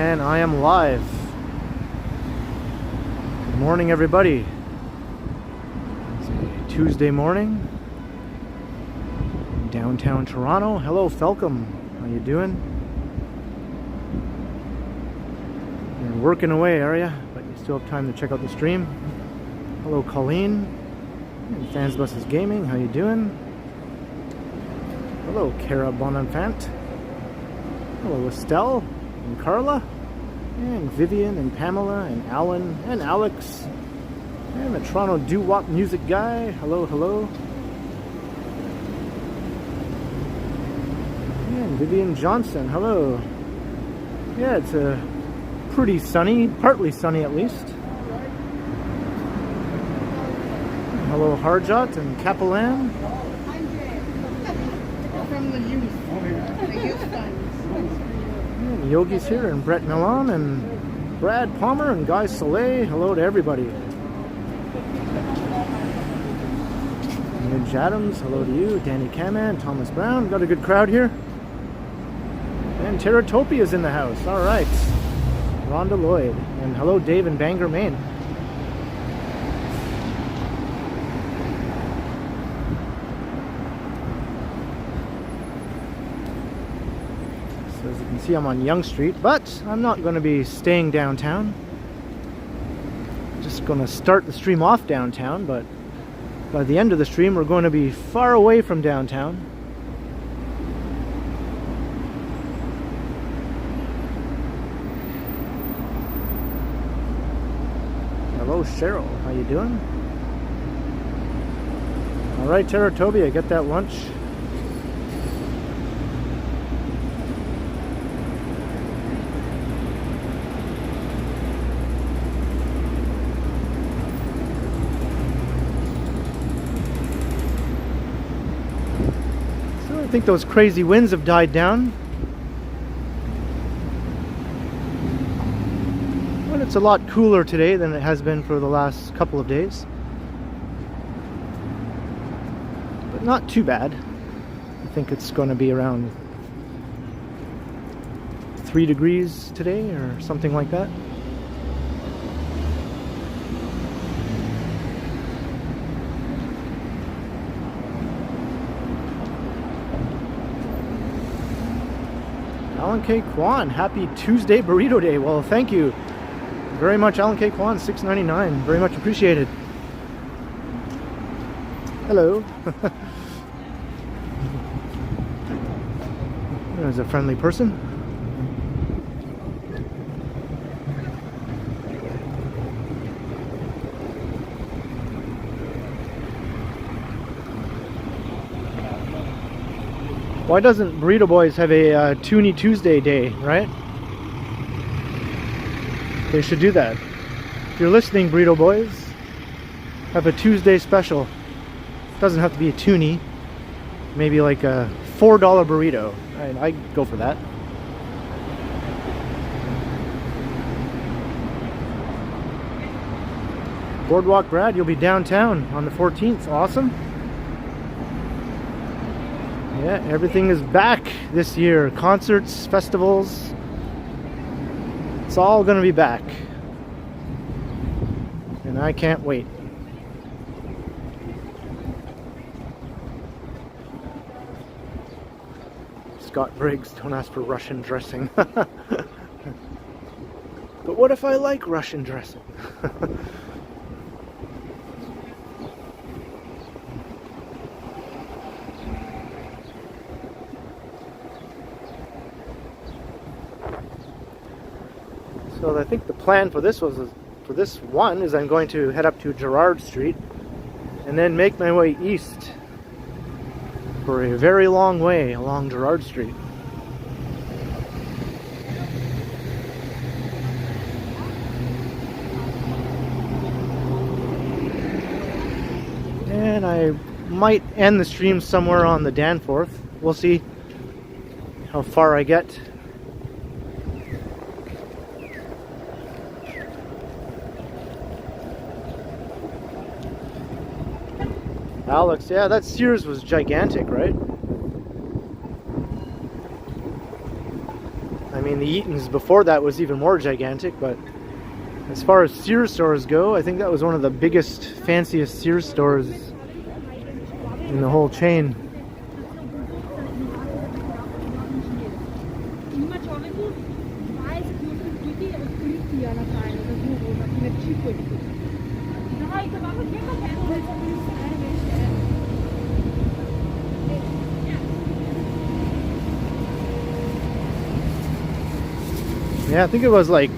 And I am live. Good morning, everybody. It's a Tuesday morning, downtown Toronto. Hello, Felcom. How you doing? You're working away, are you? But you still have time to check out the stream. Hello, Colleen. And Fans Buses Gaming. How you doing? Hello, Cara Bonenfant. Hello, Estelle. And Carla, and Vivian, and Pamela, and Alan, and Alex, and the Toronto doo-wop music guy. Hello, hello. And Vivian Johnson, hello. Yeah, it's a pretty sunny, partly sunny at least. Hello, Harjot and Kapalan. From the youth fund. Yogi's here, and Brett Milan, and Brad Palmer, and Guy Soleil. Hello to everybody. Midge Adams, hello to you. Danny Kaman, Thomas Brown. Got a good crowd here. And Terratopia's in the house. All right. Rhonda Lloyd. And hello, Dave in Bangor, Maine. As you can see, I'm on Yonge Street, but I'm not going to be staying downtown. Just going to start the stream off downtown, but by the end of the stream, we're going to be far away from downtown. Hello, Cheryl. How you doing? All right, Terratopia, get that lunch. I think those crazy winds have died down. But it's a lot cooler today than it has been for the last couple of days. But not too bad. I think it's going to be around 3 degrees today or something like that. Alan K. Kwan, happy Tuesday Burrito Day. Well, thank you very much, Alan K. Kwan, $6.99. Very much appreciated. Hello. There's a friendly person. Why doesn't Burrito Boys have a Toonie Tuesday day, right? They should do that. If you're listening, Burrito Boys, have a Tuesday special. Doesn't have to be a toonie. Maybe like a $4 burrito. I'd go for that. Boardwalk Brad, you'll be downtown on the 14th. Awesome. Yeah, everything is back this year. Concerts, festivals. It's all going to be back. And I can't wait. Scott Briggs, don't ask for Russian dressing. But what if I like Russian dressing? So I think the plan for this one is I'm going to head up to Gerrard Street and then make my way east for a very long way along Gerrard Street. And I might end the stream somewhere on the Danforth. We'll see how far I get. Alex, yeah, that Sears was gigantic, right? I mean, the Eaton's before that was even more gigantic, but as far as Sears stores go, I think that was one of the biggest, fanciest Sears stores in the whole chain. Yeah, I think it was like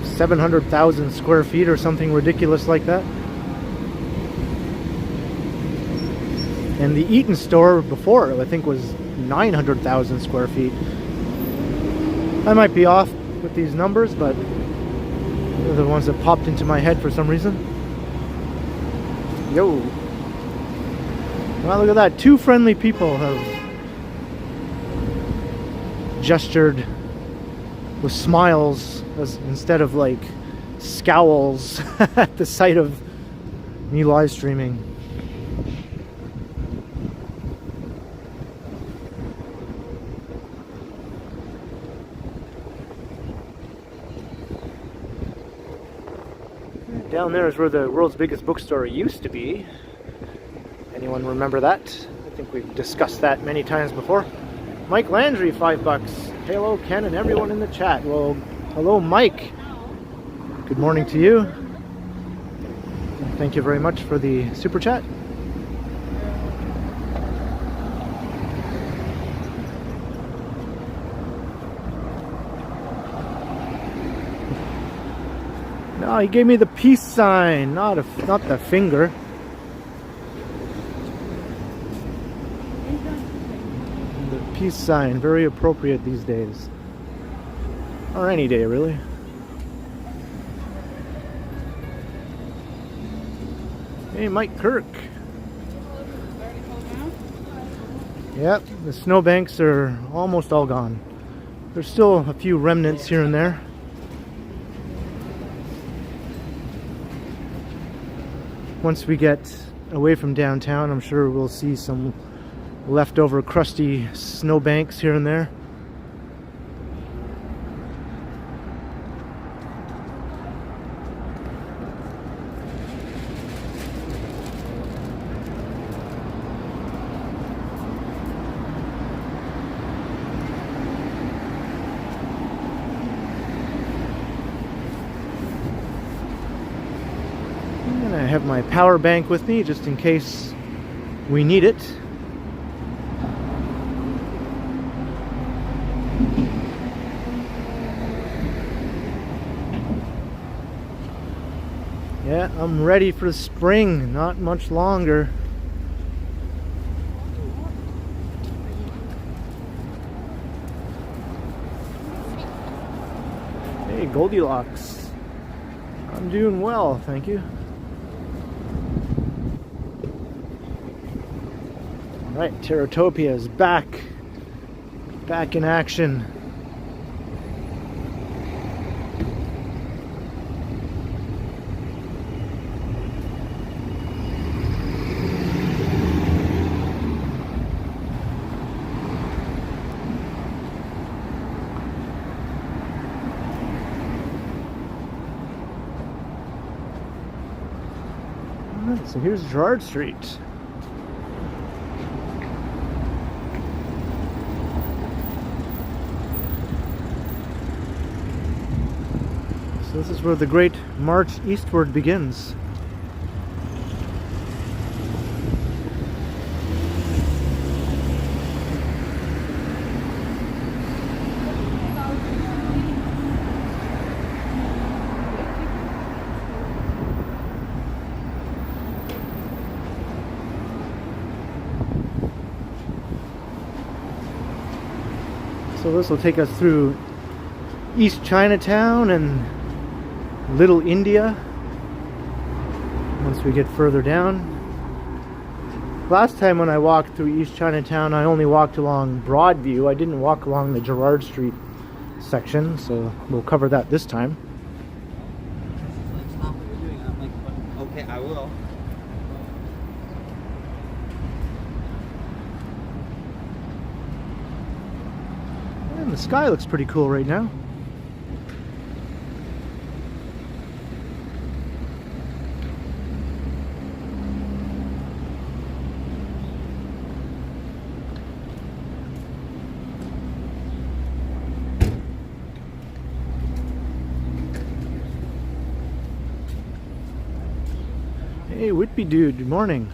700,000 square feet or something ridiculous like that. And the Eaton store before, I think, was 900,000 square feet. I might be off with these numbers, but they're the ones that popped into my head for some reason. Yo. Well, look at that. Two friendly people have gestured with smiles instead of like scowls at the sight of me live streaming. Down there is where the world's biggest bookstore used to be. Anyone remember that? I think we've discussed that many times before. Mike Landry, $5. Hello, Ken, and everyone in the chat. Well, hello, Mike. Good morning to you. Thank you very much for the super chat. No, he gave me the peace sign, not the finger. The peace sign, very appropriate these days. Or any day, really. Hey, Mike Kirk. Yep, the snowbanks are almost all gone. There's still a few remnants here and there. Once we get away from downtown, I'm sure we'll see some leftover crusty snowbanks here and there. I have my power bank with me just in case we need it. Yeah, I'm ready for spring, not much longer. Hey, Goldilocks. I'm doing well, thank you. Right, Terratopia is back in action. All right, so here's Gerrard Street. This is where the great march eastward begins. So this will take us through East Chinatown and Little India once we get further down. Last time when I walked through East Chinatown, I only walked along Broadview. I didn't walk along the Gerrard Street section, so we'll cover that this time. Stop what you're doing. I'm like, okay, I will. And the sky looks pretty cool right now. Hey, Whitby dude, good morning.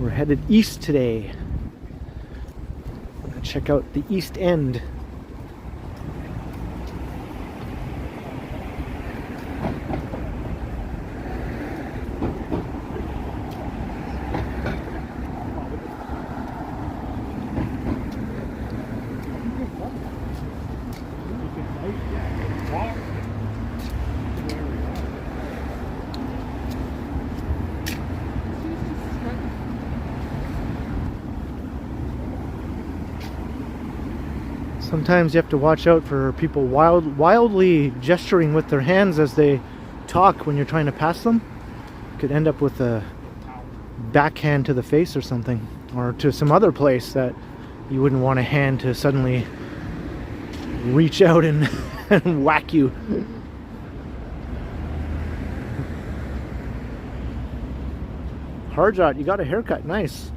We're headed east today. Gonna check out the East End. Sometimes you have to watch out for people wildly gesturing with their hands as they talk when you're trying to pass them. You could end up with a backhand to the face or something, or to some other place that you wouldn't want a hand to suddenly reach out and, and whack you. Harjot, you got a haircut, nice.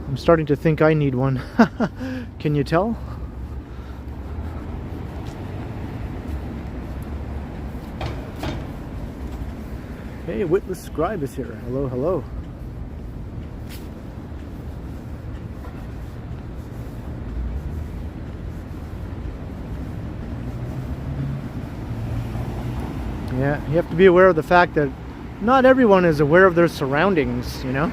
I'm starting to think I need one. Can you tell? Hey, Witless Scribe is here. Hello, hello. Yeah, you have to be aware of the fact that not everyone is aware of their surroundings, you know?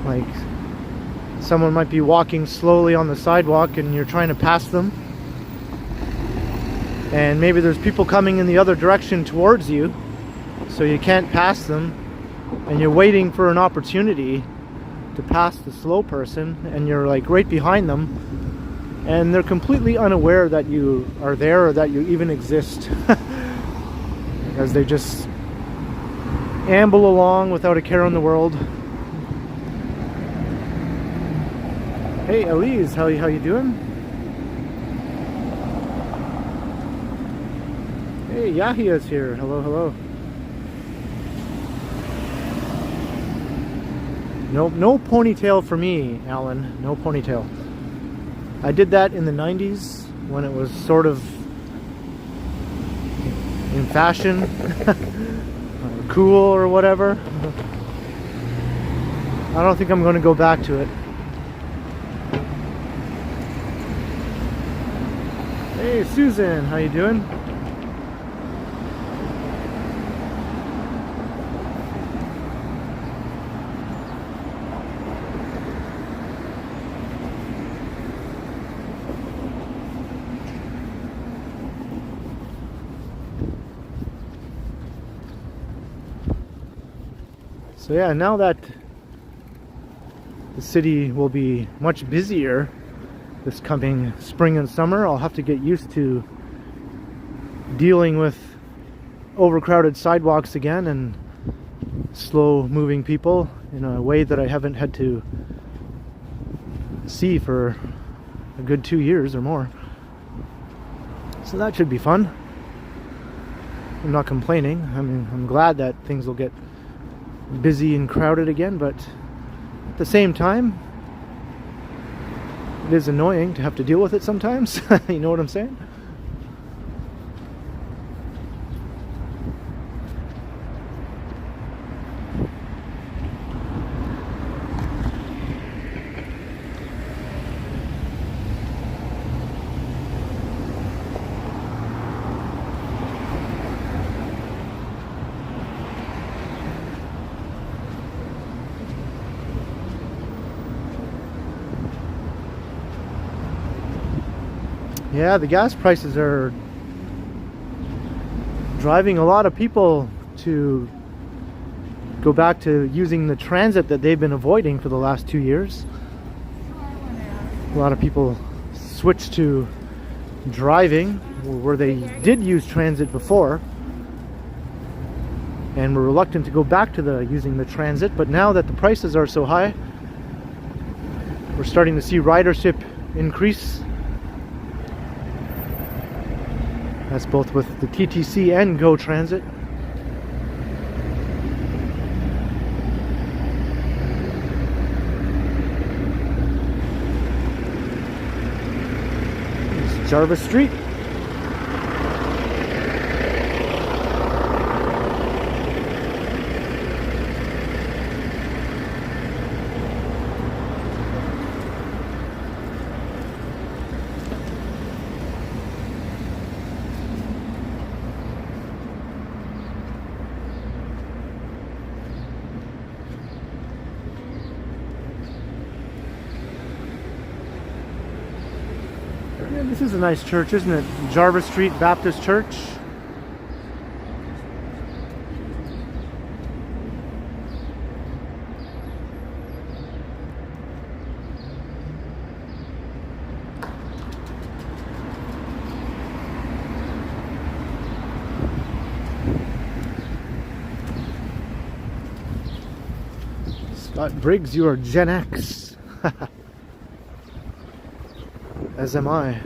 Like, someone might be walking slowly on the sidewalk and you're trying to pass them, and maybe there's people coming in the other direction towards you, so you can't pass them, and you're waiting for an opportunity to pass the slow person, and you're like right behind them, and they're completely unaware that you are there or that you even exist. As they just amble along without a care in the world. Hey Elise, how you doing? Hey, Yahia's here. Hello, hello. No ponytail for me, Alan. No ponytail. I did that in the 90s when it was sort of in fashion, or cool or whatever. I don't think I'm going to go back to it. Hey Susan, how you doing? So yeah, now that the city will be much busier this coming spring and summer, I'll have to get used to dealing with overcrowded sidewalks again and slow moving people in a way that I haven't had to see for a good 2 years or more. So that should be fun. I'm not complaining. I mean, I'm glad that things will get busy and crowded again, but at the same time, it is annoying to have to deal with it sometimes. You know what I'm saying? Yeah, the gas prices are driving a lot of people to go back to using the transit that they've been avoiding for the last 2 years. A lot of people switch to driving where they did use transit before, and were reluctant to go back to using the transit, but now that the prices are so high, we're starting to see ridership increase. That's both with the TTC and Go Transit. It's Gerrard Street. Yeah, this is a nice church, isn't it? Gerrard Street Baptist Church. Scott Briggs, you are Gen X. As am I.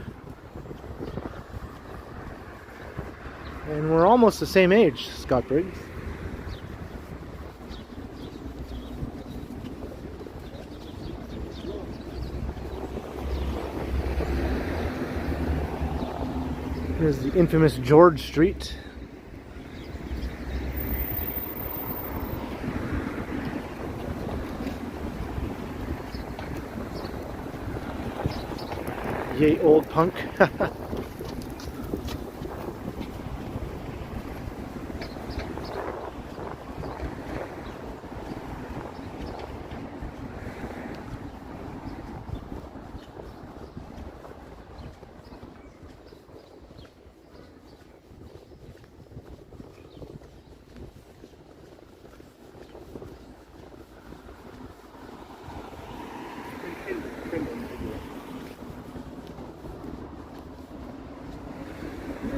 And we're almost the same age, Scott Briggs. Here's the infamous Gerrard Street. Yay, old punk.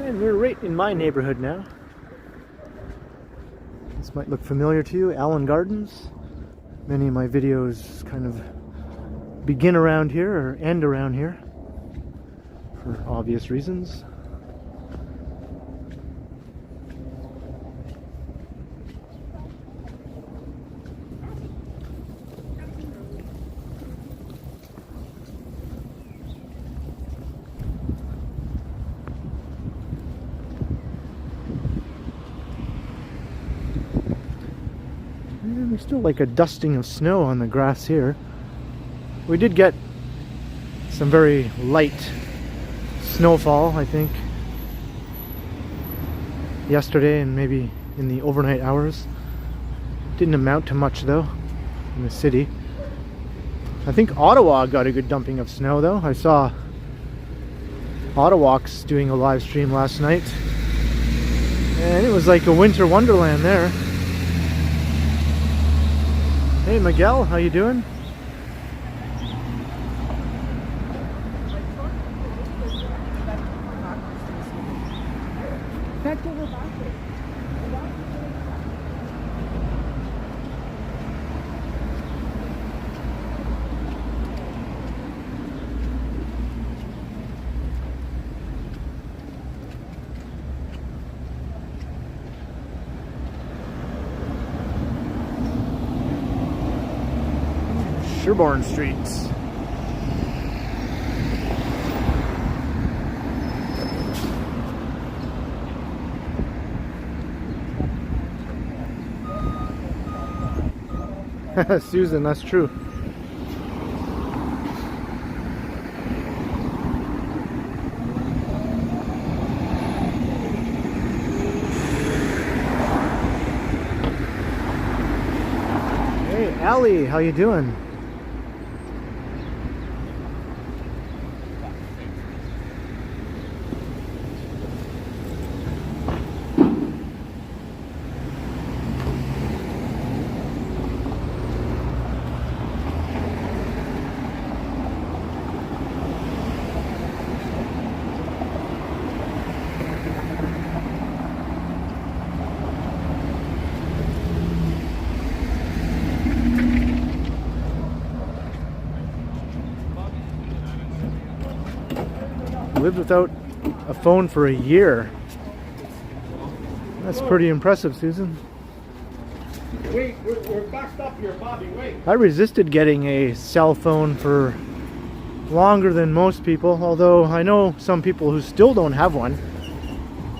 And we're right in my neighborhood now. This might look familiar to you, Allen Gardens. Many of my videos kind of begin around here or end around here for obvious reasons. There's still like a dusting of snow on the grass here. We did get some very light snowfall, I think, yesterday and maybe in the overnight hours. Didn't amount to much though in the city. I think Ottawa got a good dumping of snow though. I saw Ottawalks doing a live stream last night, and it was like a winter wonderland there. Hey Miguel, how you doing? Sherbourne Street. Susan, that's true. Hey, Allie, how you doing? lived without a phone for a year. That's pretty impressive, Susan. Wait, we're backed up here, Bobby, wait. I resisted getting a cell phone for longer than most people, although I know some people who still don't have one.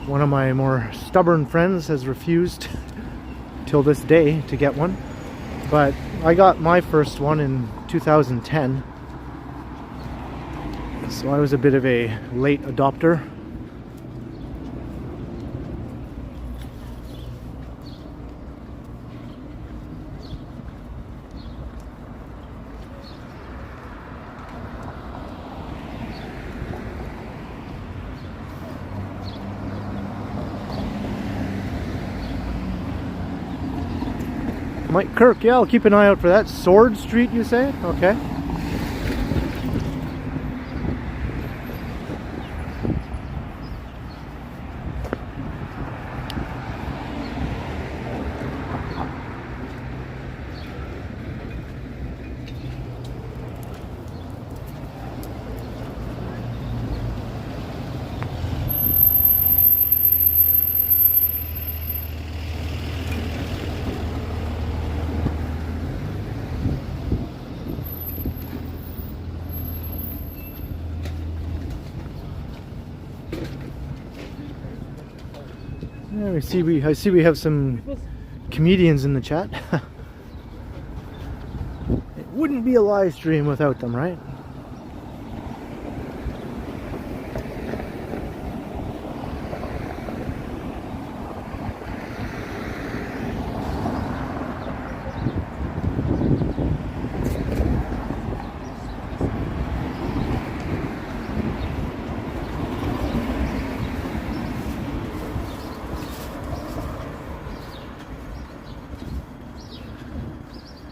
One of my more stubborn friends has refused till this day to get one, but I got my first one in 2010, so I was a bit of a late adopter. Mike Kirk, yeah, I'll keep an eye out for that. Sword Street, you say? Okay. Yeah, I see we have some comedians in the chat. It wouldn't be a live stream without them, right?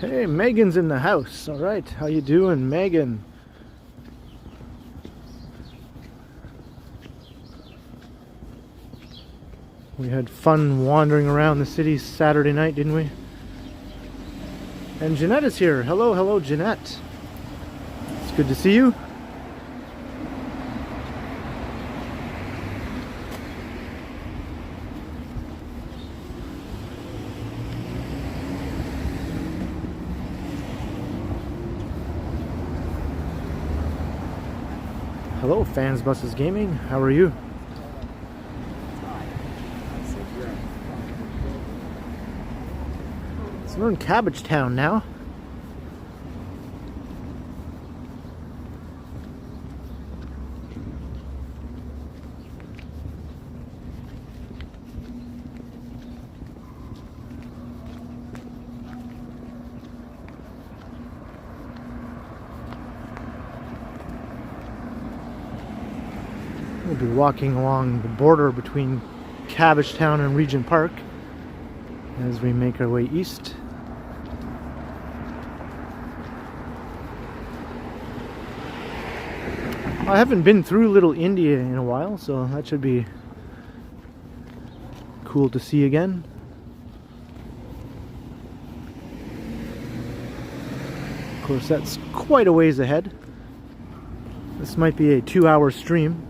Hey, Megan's in the house. All right, how you doing, Megan? We had fun wandering around the city Saturday night, didn't we? And Jeanette is here. Hello, hello, Jeanette. It's good to see you. Hello, Fans Buses Gaming. How are you? So we're in Cabbagetown now. We'll be walking along the border between Cabbagetown and Regent Park as we make our way east. I haven't been through Little India in a while, so that should be cool to see again. Of course, that's quite a ways ahead. This might be a 2-hour stream.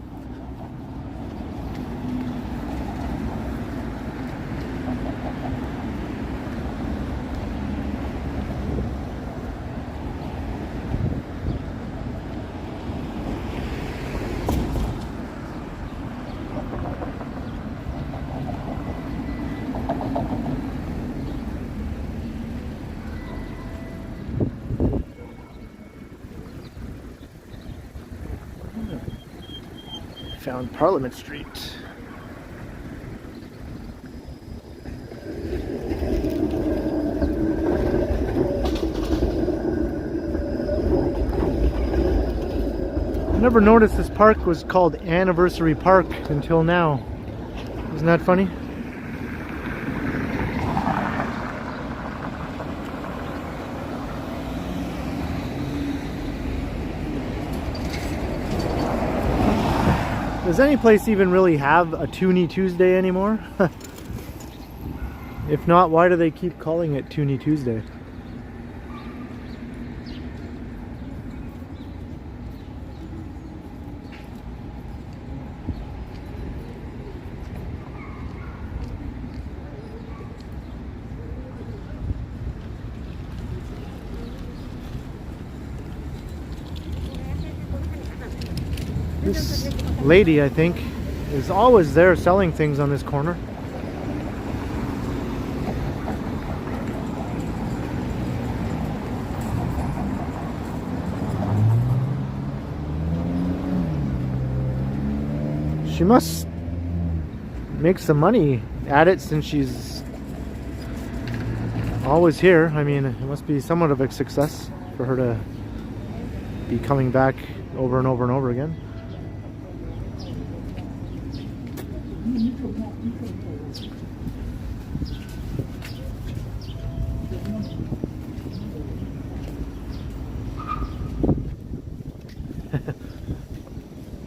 Found Parliament Street. I never noticed this park was called Anniversary Park until now. Isn't that funny? Does any place even really have a Toonie Tuesday anymore? If not, why do they keep calling it Toonie Tuesday? This lady, I think, is always there selling things on this corner. She must make some money at it since she's always here. I mean, it must be somewhat of a success for her to be coming back over and over and over again.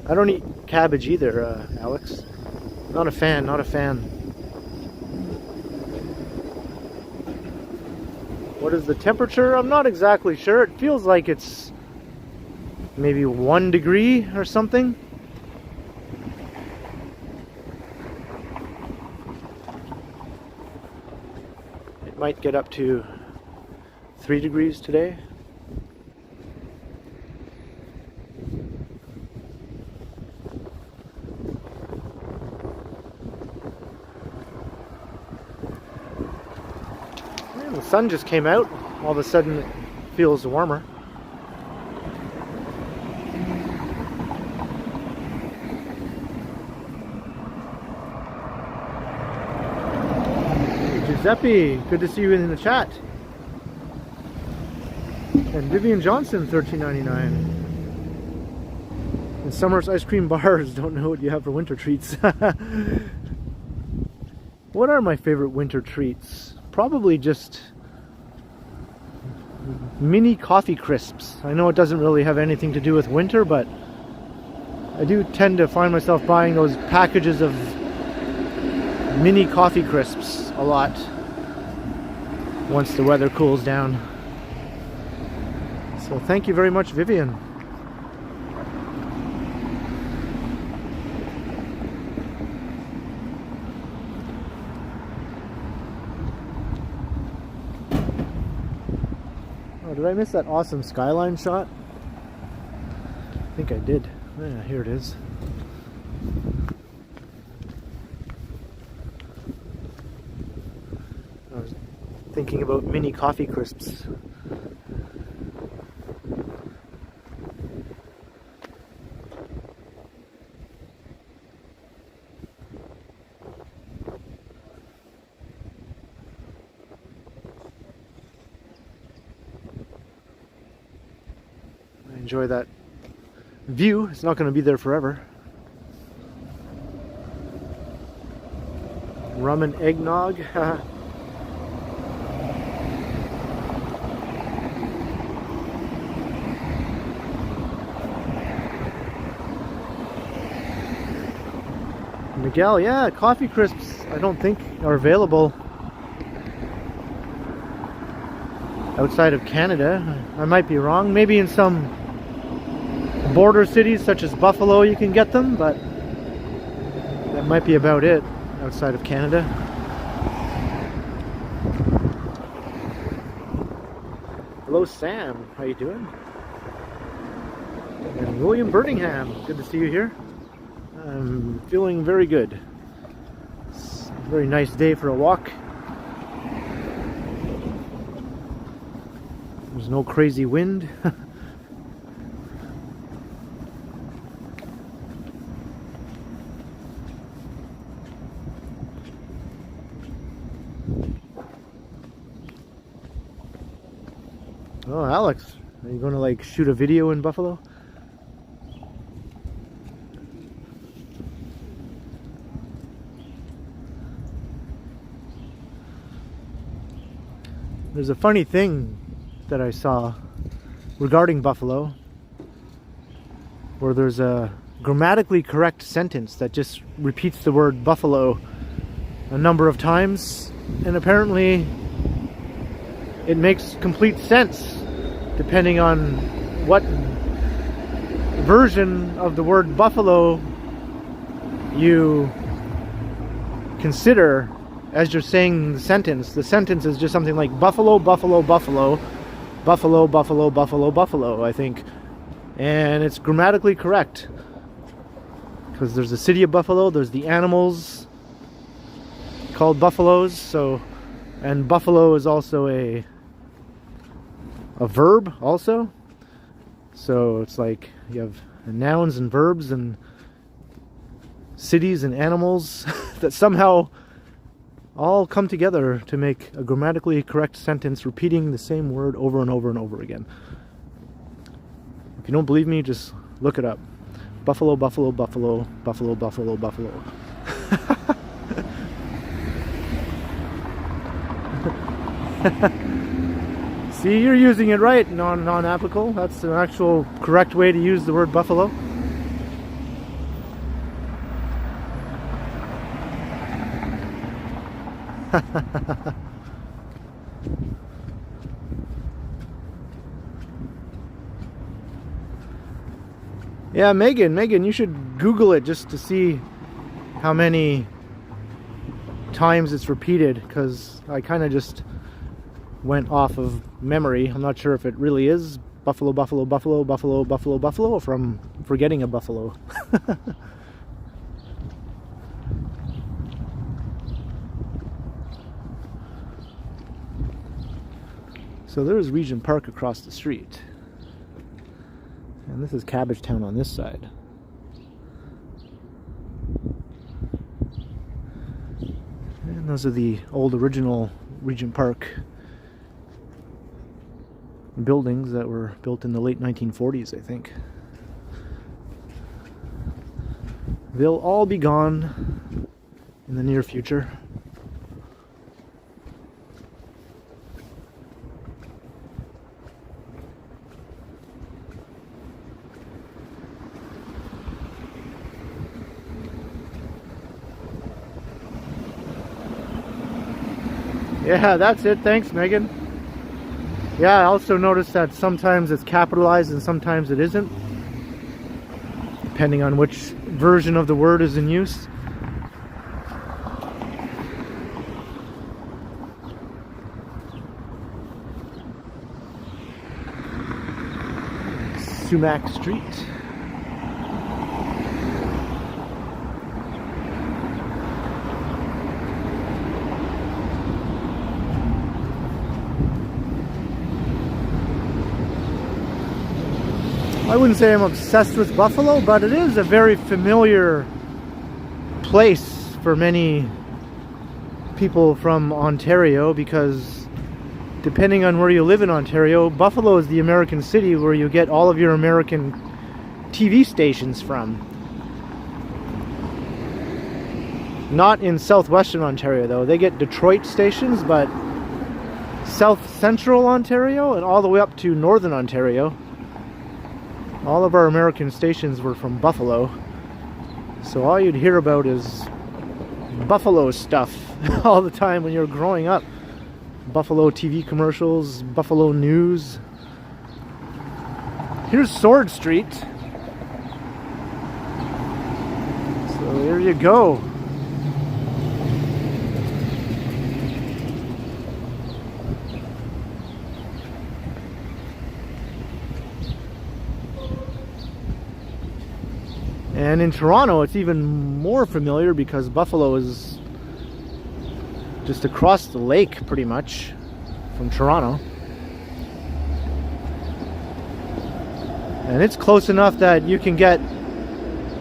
I don't eat cabbage either, Alex. Not a fan, not a fan. What is the temperature? I'm not exactly sure. It feels like it's maybe 1 degree or something. It might get up to 3 degrees today. The sun just came out. All of a sudden it feels warmer. Hey, Giuseppe, good to see you in the chat. And Vivian Johnson, $13.99. And Summer's Ice Cream Bars, don't know what you have for winter treats. What are my favorite winter treats? Probably just mini coffee crisps. I know it doesn't really have anything to do with winter, but I do tend to find myself buying those packages of mini coffee crisps a lot once the weather cools down. So thank you very much, Vivian. Did I miss that awesome skyline shot? I think I did. Yeah, here it is. I was thinking about mini coffee crisps. Enjoy that view. It's not going to be there forever. Rum and eggnog. Miguel, yeah, coffee crisps I don't think are available outside of Canada. I might be wrong. Maybe in some border cities such as Buffalo you can get them, but that might be about it outside of Canada. Hello Sam, how you doing? And William Birmingham, good to see you here. I'm feeling very good. It's a very nice day for a walk. There's no crazy wind. Oh, Alex, are you going to like shoot a video in Buffalo? There's a funny thing that I saw regarding Buffalo, where there's a grammatically correct sentence that just repeats the word buffalo a number of times, and apparently it makes complete sense depending on what version of the word buffalo you consider as you're saying the sentence. The sentence is just something like buffalo, buffalo, buffalo, buffalo, buffalo, buffalo, buffalo, I think. And it's grammatically correct. because there's the city of Buffalo, there's the animals called buffaloes, so, and buffalo is also a verb also. So it's like you have nouns and verbs and cities and animals that somehow all come together to make a grammatically correct sentence, repeating the same word over and over and over again. If you don't believe me, just look it up. Buffalo, buffalo, buffalo, buffalo, buffalo, buffalo. See, you're using it right, non-applicable. That's an actual correct way to use the word buffalo. Yeah, Megan, you should Google it just to see how many times it's repeated, because I kind of just went off of memory. I'm not sure if it really is buffalo, buffalo, buffalo, buffalo, buffalo, buffalo, or from forgetting a buffalo. So there's Regent Park across the street. And this is Cabbagetown on this side. And those are the old original Regent Park buildings that were built in the late 1940s, I think. They'll all be gone in the near future. Yeah, that's it. Thanks, Megan. Yeah, I also noticed that sometimes it's capitalized and sometimes it isn't, depending on which version of the word is in use. Sumac Street. I wouldn't say I'm obsessed with Buffalo, but it is a very familiar place for many people from Ontario, because depending on where you live in Ontario, Buffalo is the American city where you get all of your American TV stations from. Not in southwestern Ontario though. They get Detroit stations, but south central Ontario and all the way up to northern Ontario, all of our American stations were from Buffalo. So all you'd hear about is Buffalo stuff all the time when you're growing up. Buffalo TV commercials, Buffalo news. Here's Sword Street. So there you go. And in Toronto, it's even more familiar because Buffalo is just across the lake, pretty much, from Toronto. And it's close enough that you can get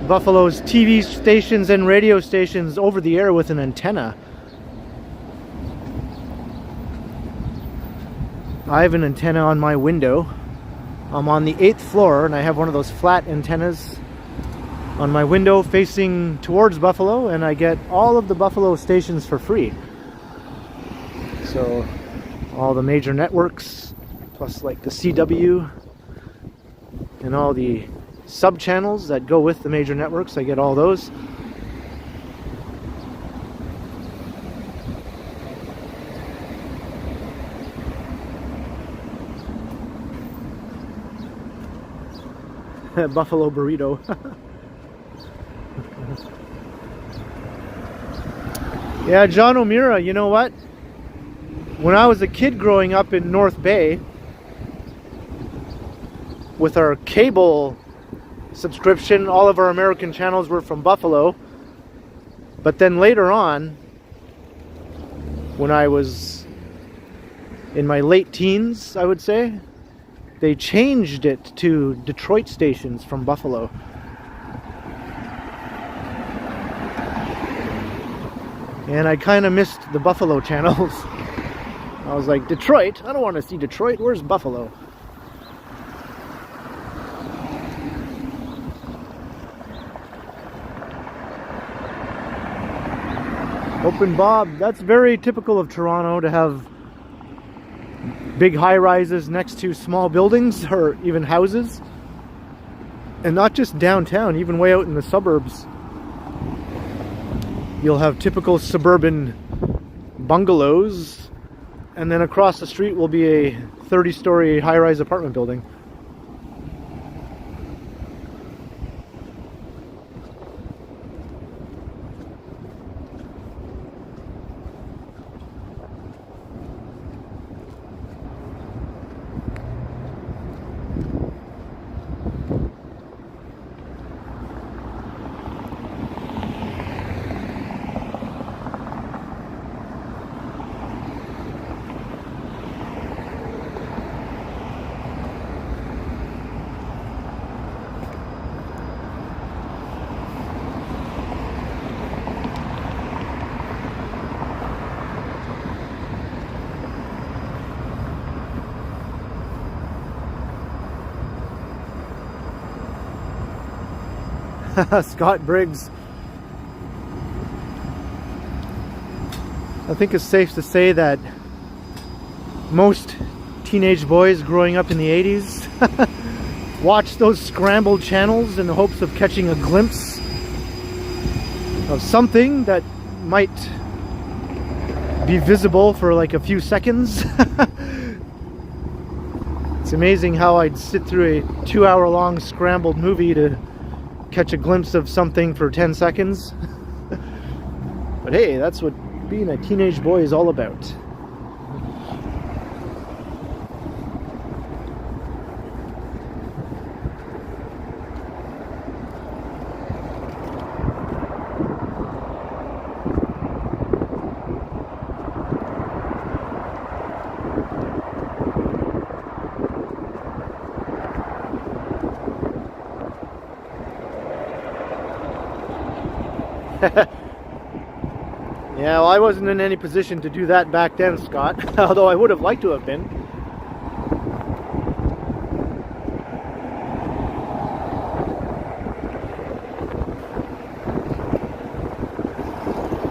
Buffalo's TV stations and radio stations over the air with an antenna. I have an antenna on my window. I'm on the 8th floor and I have one of those flat antennas on my window facing towards Buffalo, and I get all of the Buffalo stations for free. So all the major networks, plus like the CW and all the sub channels that go with the major networks, I get all those. Buffalo burrito. Yeah, John O'Meara, you know what? When I was a kid growing up in North Bay, with our cable subscription. All of our American channels were from Buffalo. But then later on, when I was in my late teens, I would say, they changed it to Detroit stations from Buffalo. And I kind of missed the Buffalo channels. I was like, Detroit? I don't want to see Detroit. Where's Buffalo? Open Bob. That's very typical of Toronto to have big high-rises next to small buildings or even houses. And not just downtown, even way out in the suburbs. You'll have typical suburban bungalows, and then across the street will be a 30-story high-rise apartment building. Scott Briggs. I think it's safe to say that most teenage boys growing up in the 80s watched those scrambled channels in the hopes of catching a glimpse of something that might be visible for like a few seconds. It's amazing how I'd sit through a 2-hour-long scrambled movie to catch a glimpse of something for 10 seconds. But hey, that's what being a teenage boy is all about. Yeah, well, I wasn't in any position to do that back then, Scott, although I would have liked to have been.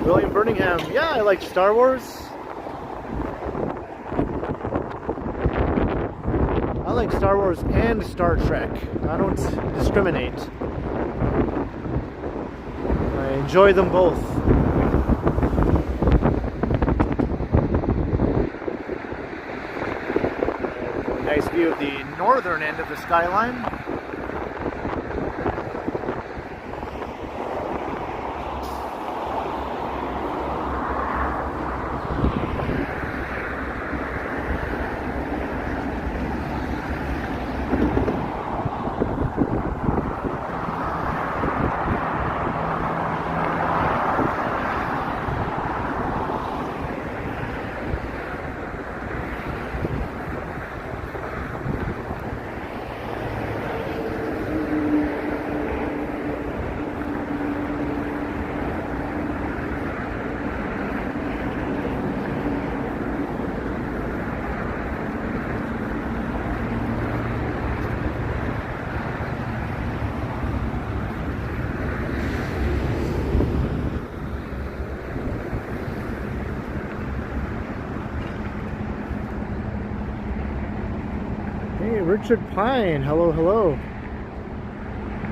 William Birmingham, yeah, I like Star Wars. I like Star Wars and Star Trek. I don't discriminate. I enjoy them both. Nice view of the northern end of the Skyline. Hey, Richard Pine, hello, hello.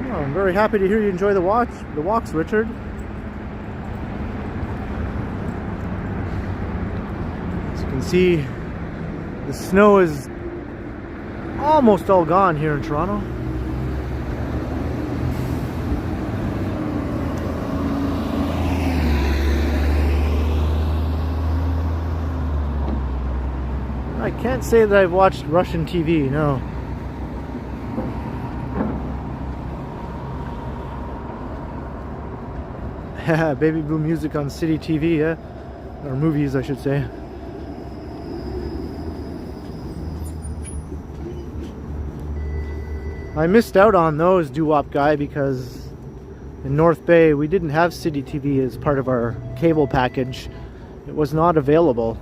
Oh, I'm very happy to hear you enjoy the walks, Richard. As you can see, the snow is almost all gone here in Toronto. I can't say that I've watched Russian TV, no. Baby blue music on city TV, yeah? Or movies, I should say. I missed out on those, doo-wop guy, because in North Bay we didn't have city TV as part of our cable package. It was not available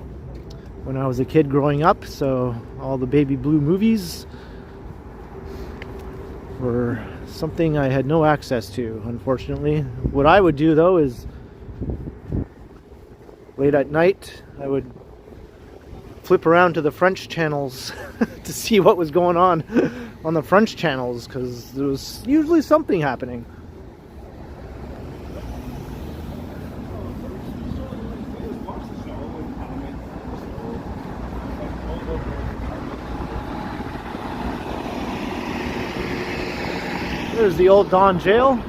when I was a kid growing up, so all the baby blue movies were something I had no access to, unfortunately. What I would do though is late at night I would flip around to the French channels to see what was going on the French channels, because there was usually something happening. There's the old Don jail.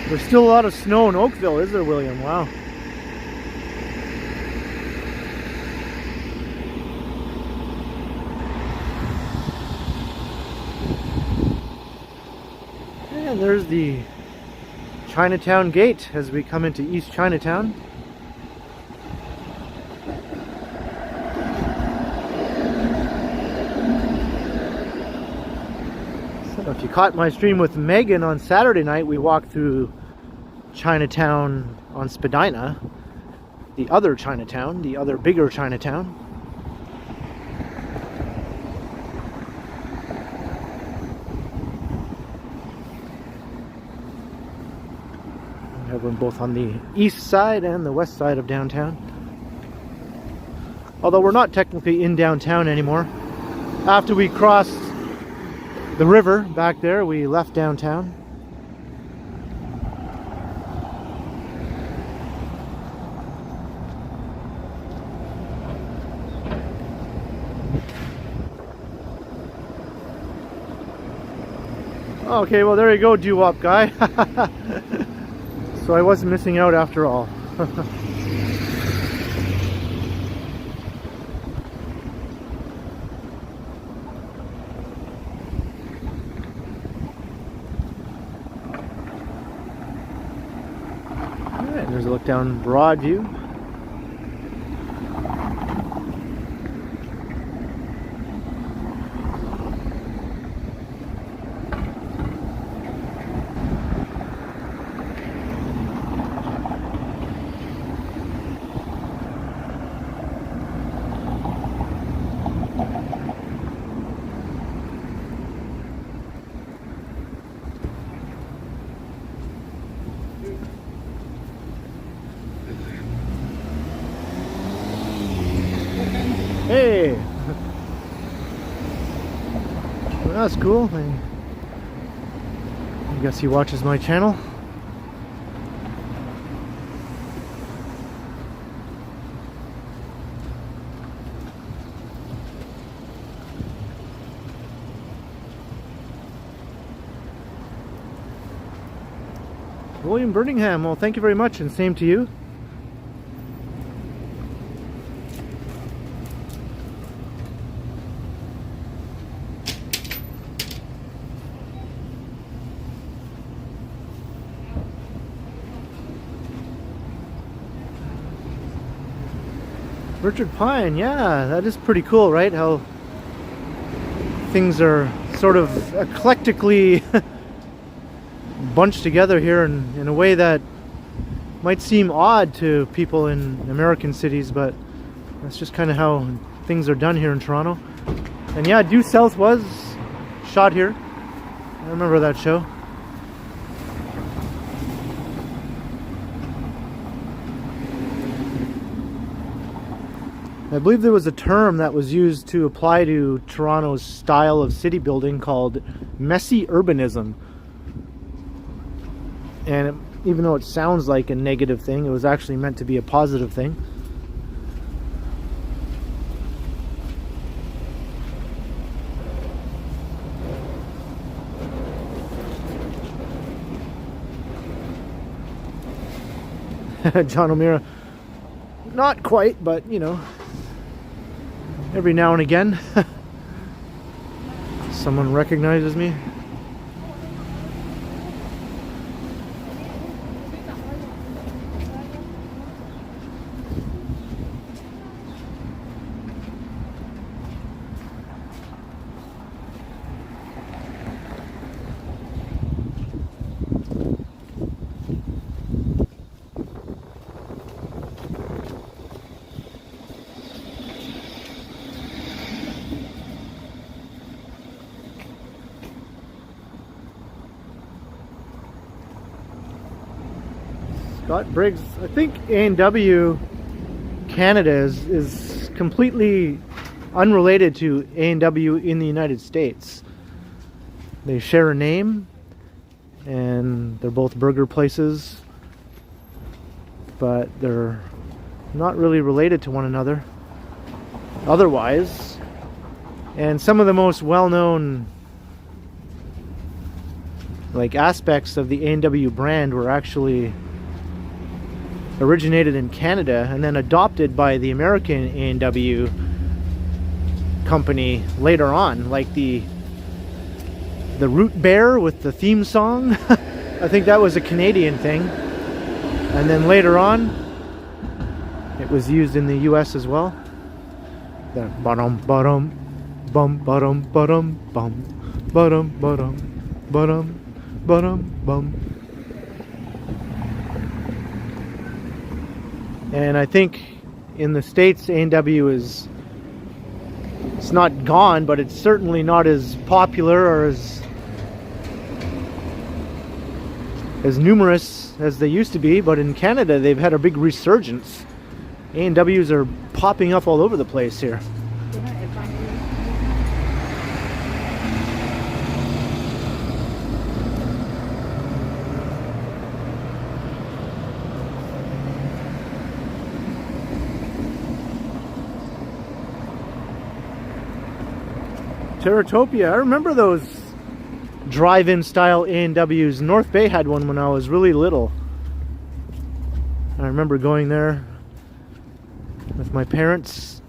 There's still a lot of snow in Oakville, is there, William? Wow. And there's the Chinatown gate as we come into East Chinatown. If you caught my stream with Megan on Saturday night, we walked through Chinatown on Spadina, the other Chinatown, the other bigger Chinatown. We have them both on the east side and the west side of downtown. Although we're not technically in downtown anymore. After we crossed the river back there, we left downtown. Okay, well there you go, doo-wop guy. So I wasn't missing out after all. There's a look down Broadview. Hey! Well, that's cool. I guess he watches my channel. William Birmingham, well, thank you very much, and same to you. Richard Pine, yeah, that is pretty cool, right? How things are sort of eclectically bunched together here in a way that might seem odd to people in American cities, but that's just kind of how things are done here in Toronto. And yeah, Due South was shot here. I remember that show. I believe there was a term that was used to apply to Toronto's style of city building called messy urbanism. And even though it sounds like a negative thing, it was actually meant to be a positive thing. John O'Meara, not quite, but you know, every now and again someone recognizes me. Scott Briggs. I think A&W Canada is completely unrelated to A&W in the United States. They share a name, and they're both burger places, but they're not really related to one another otherwise. And some of the most well-known aspects of the A&W brand were actually originated in Canada and then adopted by the American A&W company later on, like the root bear with the theme song. I think that was a Canadian thing, and then later on it was used in the US as well. The bottom bottom bum bottom bottom bum bottom bottom bottom bottom bum. And I think in the States A&W it's not gone, but it's certainly not as popular or as numerous as they used to be. But in Canada they've had a big resurgence. A&Ws are popping up all over the place here. Terratopia, I remember those drive-in style A&Ws. North Bay had one when I was really little. I remember going there with my parents,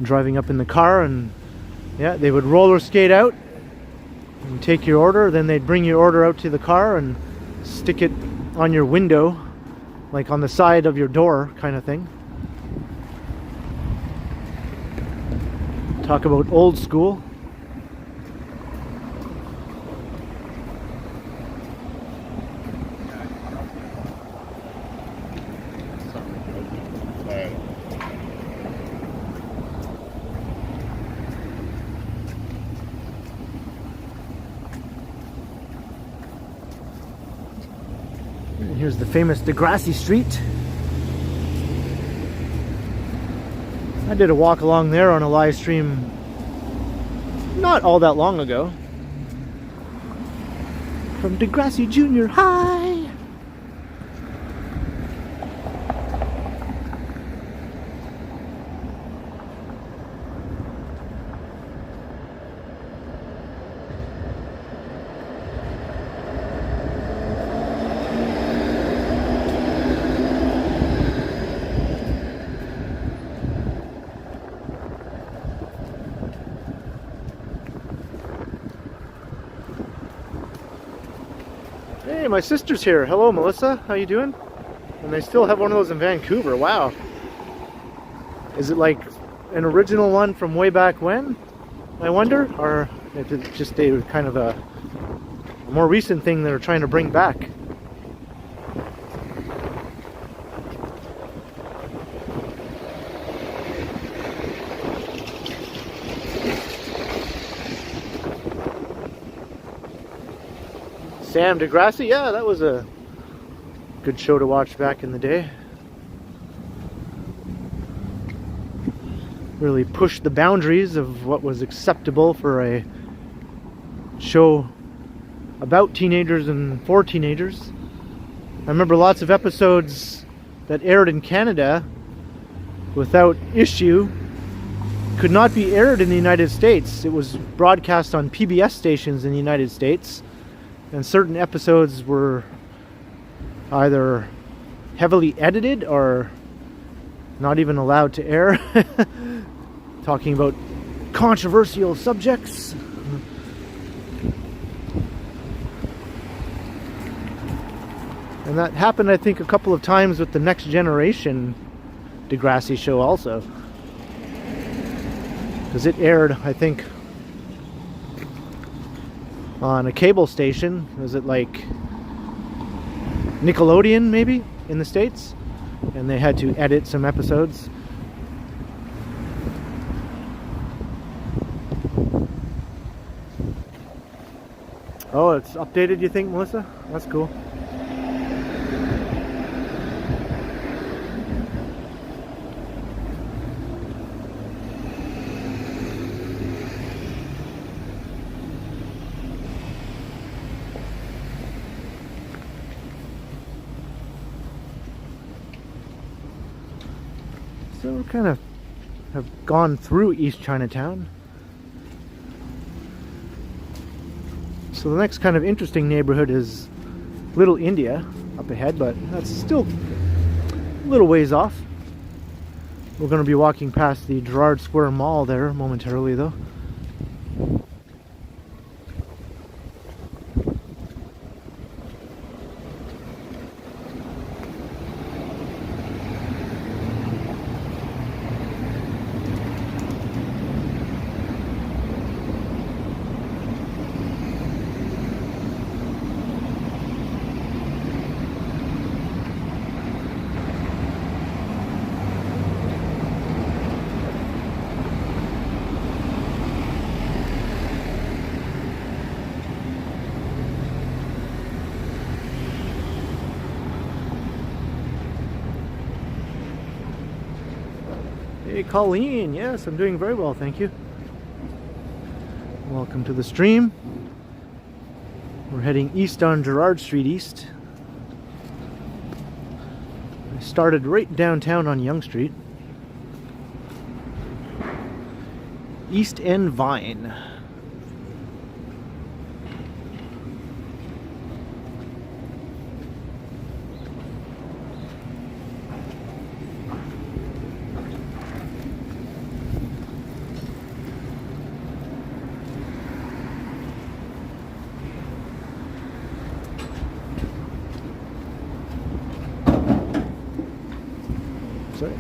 driving up in the car, and yeah, they would roller skate out and take your order. Then they'd bring your order out to the car and stick it on your window, like on the side of your door kind of thing. Talk about old school. And here's the famous Gerrard Street. I did a walk along there on a live stream not all that long ago. From Degrassi Junior High. Hey, my sister's here. Hello, Melissa. How you doing? And they still have one of those in Vancouver. Wow. Is it like an original one from way back when, I wonder? Or if it's just a kind of a more recent thing they're trying to bring back? Sam Degrassi, yeah, that was a good show to watch back in the day. Really pushed the boundaries of what was acceptable for a show about teenagers and for teenagers. I remember lots of episodes that aired in Canada without issue could not be aired in the United States. It was broadcast on PBS stations in the United States. And certain episodes were either heavily edited or not even allowed to air. Talking about controversial subjects. And that happened, I think, a couple of times with the Next Generation Degrassi show also. Because it aired, I think, on a cable station. Was it like Nickelodeon maybe in the States? And they had to edit some episodes. Oh, it's updated, you think, Melissa? That's cool. So we kind of have gone through East Chinatown. So the next kind of interesting neighborhood is Little India up ahead, but that's still a little ways off. We're going to be walking past the Gerrard Square Mall there momentarily though. Hey Colleen, yes, I'm doing very well, thank you. Welcome to the stream. We're heading east on Gerrard Street East. I started right downtown on Yonge Street. East End Vine. Sorry.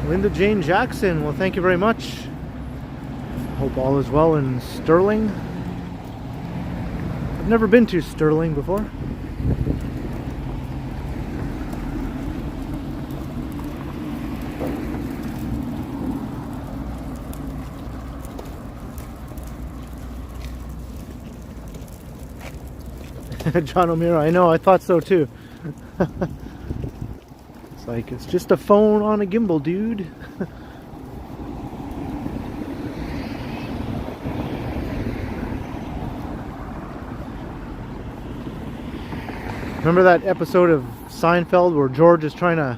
Linda Jane Jackson, well, thank you very much. Hope all is well in Sterling. I've never been to Sterling before. John O'Meara, I know, I thought so too. It's like, it's just a phone on a gimbal, dude. Remember that episode of Seinfeld where George is trying to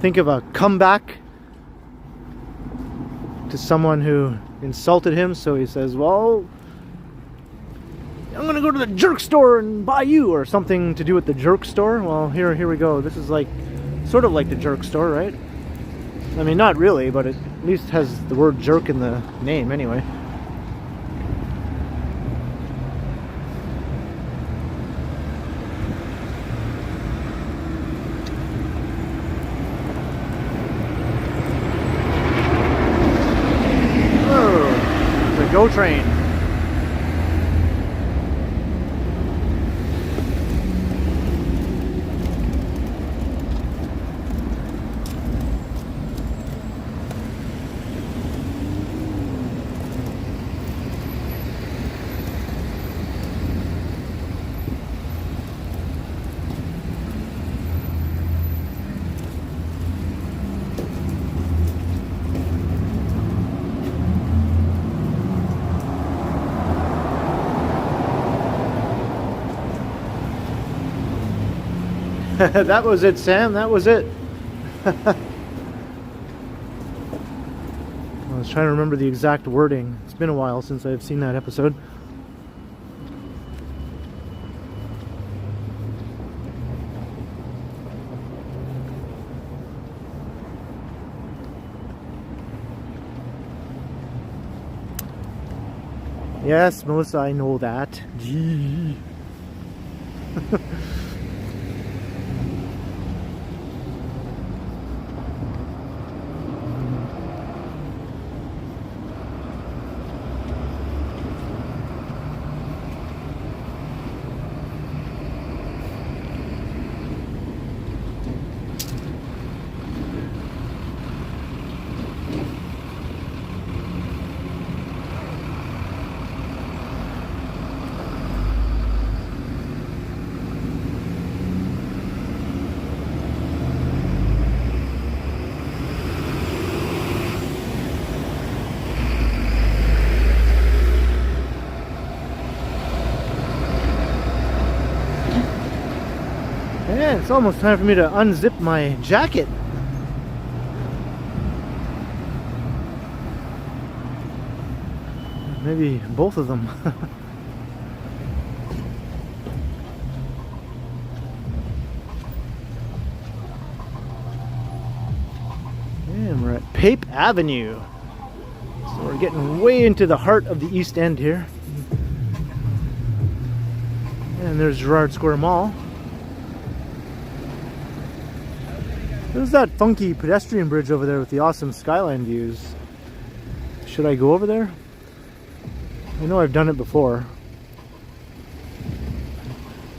think of a comeback to someone who insulted him? So he says, well, I'm gonna go to the jerk store and buy you, or something to do with the jerk store. Well, here we go. This is like sort of like the jerk store, right? I mean, not really, but it at least has the word jerk in the name anyway. Oh, the GO train. That was it, Sam. That was it. I was trying to remember the exact wording. It's been a while since I've seen that episode. Yes, Melissa, I know that. Gee. It's almost time for me to unzip my jacket. Maybe both of them. And we're at Pape Avenue. So we're getting way into the heart of the East End here. And there's Gerrard Square Mall. There's that funky pedestrian bridge over there with the awesome skyline views. Should I go over there? I know I've done it before.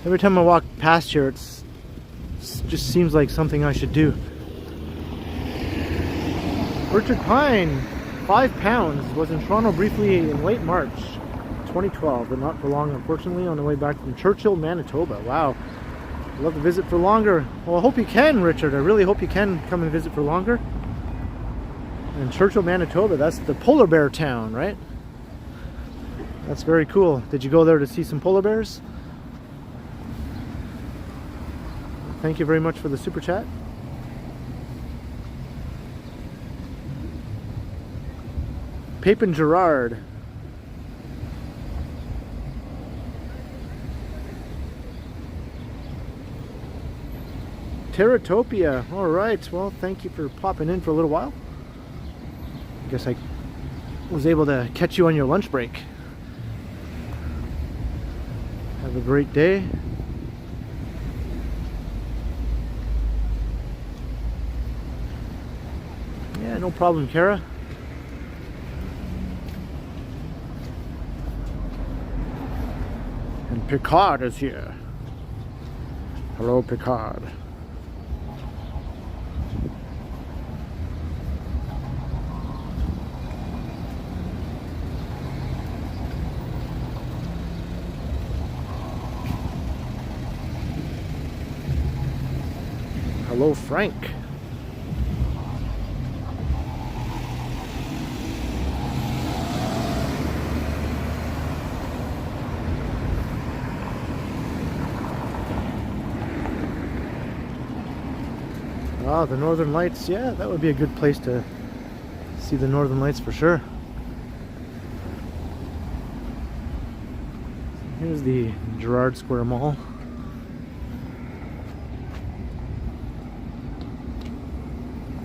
Every time I walk past here, it just seems like something I should do. Richard Pine, £5, was in Toronto briefly in late March 2012, but not for long, unfortunately, on the way back from Churchill, Manitoba. Wow. I'd love to visit for longer. Well, I hope you can, Richard. I really hope you can come and visit for longer. And Churchill, Manitoba, that's the polar bear town, right? That's very cool. Did you go there to see some polar bears? Thank you very much for the super chat. Pape and Gerrard. Terratopia. All right. Well, thank you for popping in for a little while. I guess I was able to catch you on your lunch break. Have a great day. Yeah, no problem, Kara. And Picard is here. Hello, Picard. Hello, Frank. Ah, the Northern Lights. Yeah, that would be a good place to see the Northern Lights for sure. Here's the Gerrard Square Mall.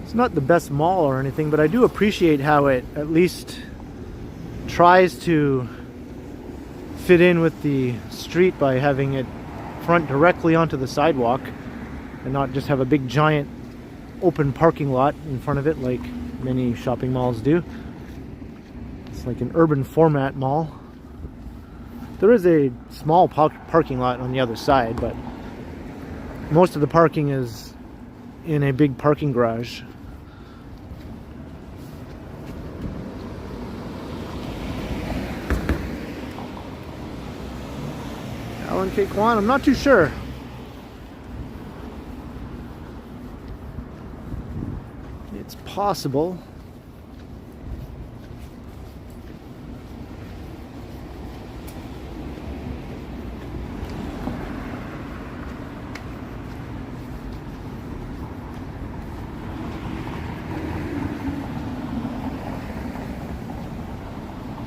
It's not the best mall or anything, but I do appreciate how it at least tries to fit in with the street by having it front directly onto the sidewalk and not just have a big giant open parking lot in front of it like many shopping malls do. It's like an urban format mall. There is a small parking lot on the other side, but most of the parking is in a big parking garage. Alan K. Kwan, I'm not too sure. It's possible.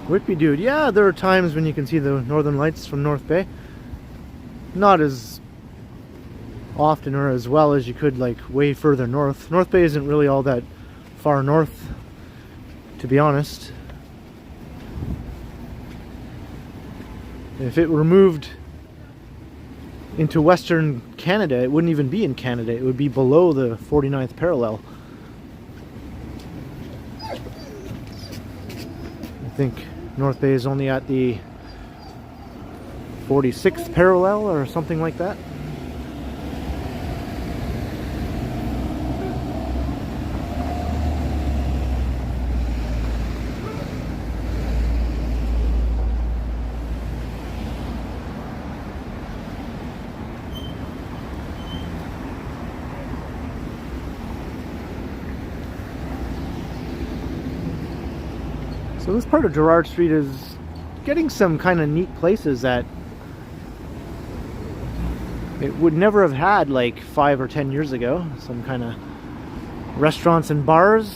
Whitby Dude, yeah, there are times when you can see the Northern Lights from North Bay. Not as often or as well as you could, like way further north. North Bay isn't really all that far north, to be honest. If it were moved into Western Canada, it wouldn't even be in Canada. It would be below the 49th parallel. I think North Bay is only at the 46th parallel or something like that. So this part of Gerrard Street is getting some kind of neat places that it would never have had like 5 or 10 years ago. Some kind of restaurants and bars.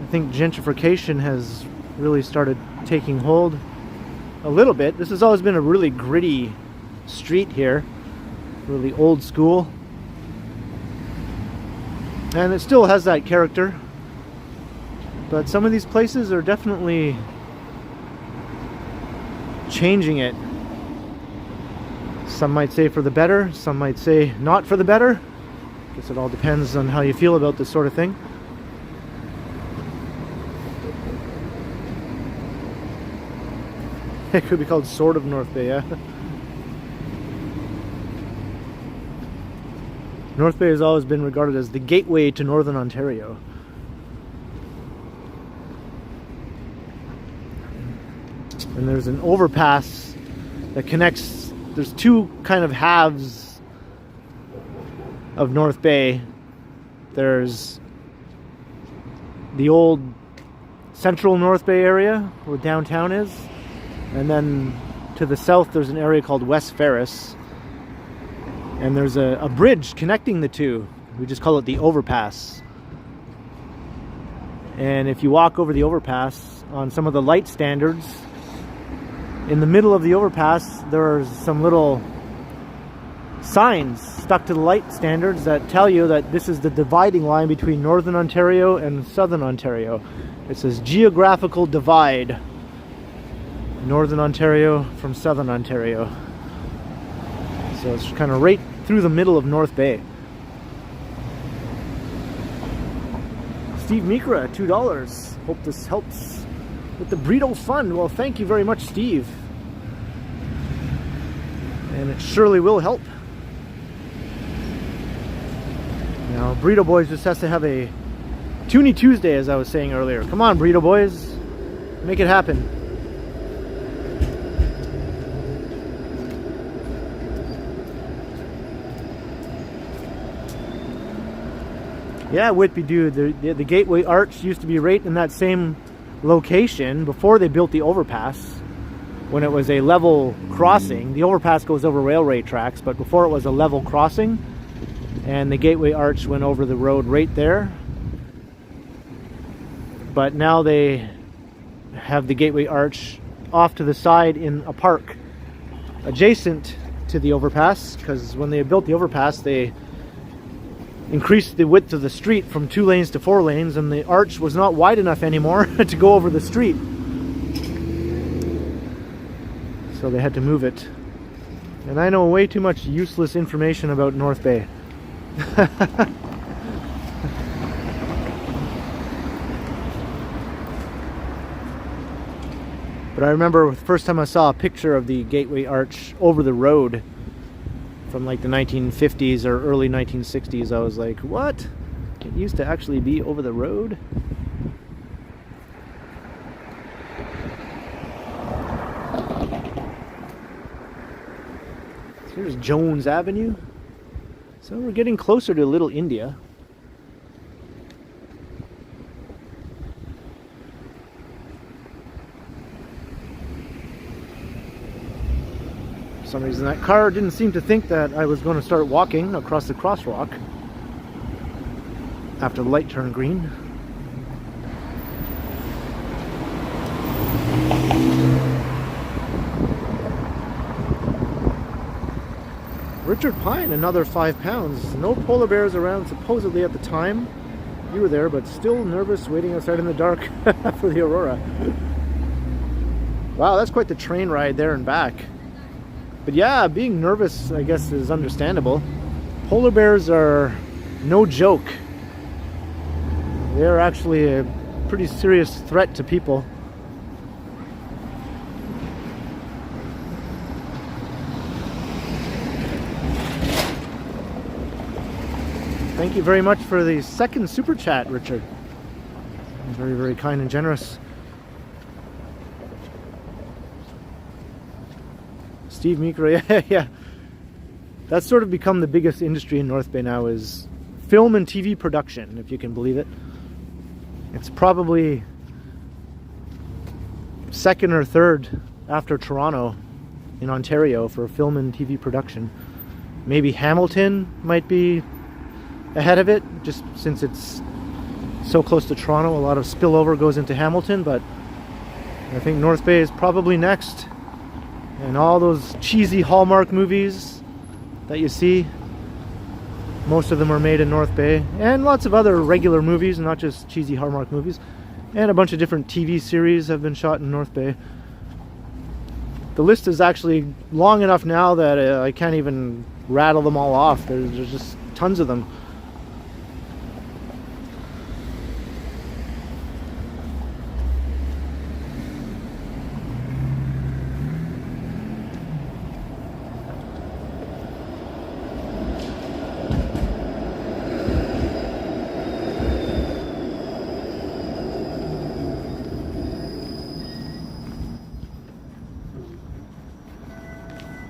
I think gentrification has really started taking hold a little bit. This has always been a really gritty street here, really old school, and it still has that character, but some of these places are definitely changing it. Some might say for the better, some might say not for the better. I guess it all depends on how you feel about this sort of thing. It could be called sort of North Bay, yeah. North Bay has always been regarded as the gateway to Northern Ontario. And there's an overpass that connects, there's two kind of halves of North Bay. There's the old central North Bay area where downtown is, and then to the south there's an area called West Ferris, and there's a bridge connecting the two. We just call it the overpass. And if you walk over the overpass on some of the light standards, in the middle of the overpass there's some little signs stuck to the light standards that tell you that this is the dividing line between Northern Ontario and Southern Ontario. It says geographical divide, Northern Ontario from Southern Ontario. So it's kind of right through the middle of North Bay. Steve Mikra, $2. Hope this helps with the burrito fund. Well, thank you very much, Steve. And it surely will help. Now, Burrito Boys just has to have a Toonie Tuesday, as I was saying earlier. Come on, Burrito Boys. Make it happen. Yeah, Whitby dude, the Gateway Arch used to be right in that same location before they built the overpass, when it was a level crossing. The overpass goes over railway tracks, but before it was a level crossing, and the Gateway Arch went over the road right there. But now they have the Gateway Arch off to the side in a park adjacent to the overpass, because when they built the overpass they increased the width of the street from 2 lanes to 4 lanes, and the arch was not wide enough anymore to go over the street. So they had to move it. And I know way too much useless information about North Bay. But I remember the first time I saw a picture of the Gateway Arch over the road from like the 1950s or early 1960s, I was like, what? It used to actually be over the road? So here's Jones Avenue. So we're getting closer to Little India. For some reason that car didn't seem to think that I was going to start walking across the crosswalk after the light turned green. Richard Pine, another £5. No polar bears around supposedly at the time you were there, but still nervous waiting outside in the dark for the aurora. Wow, that's quite the train ride there and back. But yeah, being nervous, I guess, is understandable. Polar bears are no joke. They're actually a pretty serious threat to people. Thank you very much for the second super chat, Richard. Very, very kind and generous. Steve Mikra, yeah. That's sort of become the biggest industry in North Bay now, is film and TV production, if you can believe it. It's probably second or third after Toronto in Ontario for film and TV production. Maybe Hamilton might be ahead of it, just since it's so close to Toronto. A lot of spillover goes into Hamilton, but I think North Bay is probably next. And all those cheesy Hallmark movies that you see, most of them are made in North Bay, and lots of other regular movies, not just cheesy Hallmark movies, and a bunch of different TV series have been shot in North Bay. The list is actually long enough now that I can't even rattle them all off. There's just tons of them.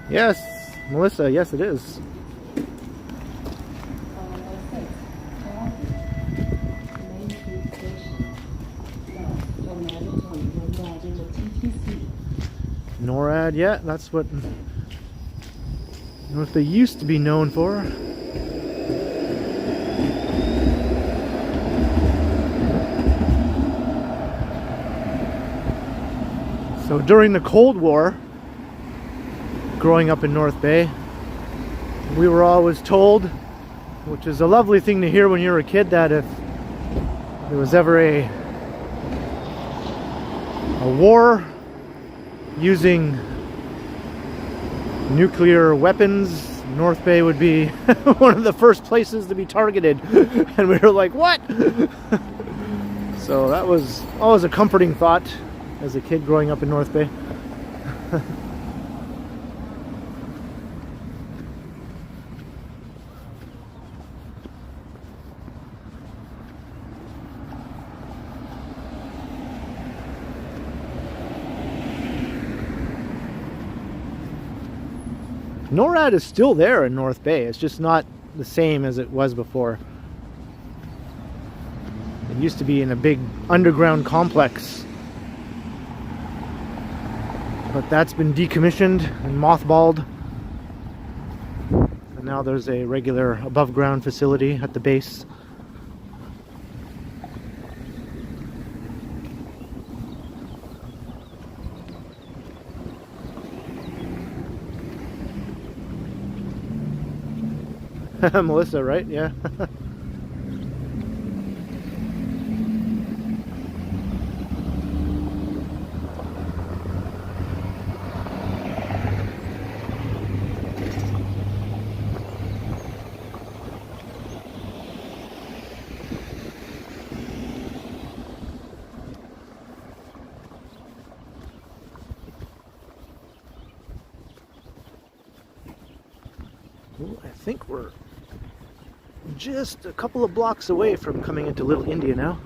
Yes, Melissa, yes it is. NORAD, yeah, that's what North Bay used to be known for. So during the Cold War, growing up in North Bay, we were always told, which is a lovely thing to hear when you're a kid, that if there was ever a war using nuclear weapons, North Bay would be one of the first places to be targeted. And we were like, what? So that was always a comforting thought as a kid growing up in North Bay. NORAD is still there in North Bay. It's just not the same as it was before. It used to be in a big underground complex, but that's been decommissioned and mothballed. And now there's a regular above ground facility at the base. Melissa, right? Yeah. Ooh, I think we're just a couple of blocks away from coming into Little India now.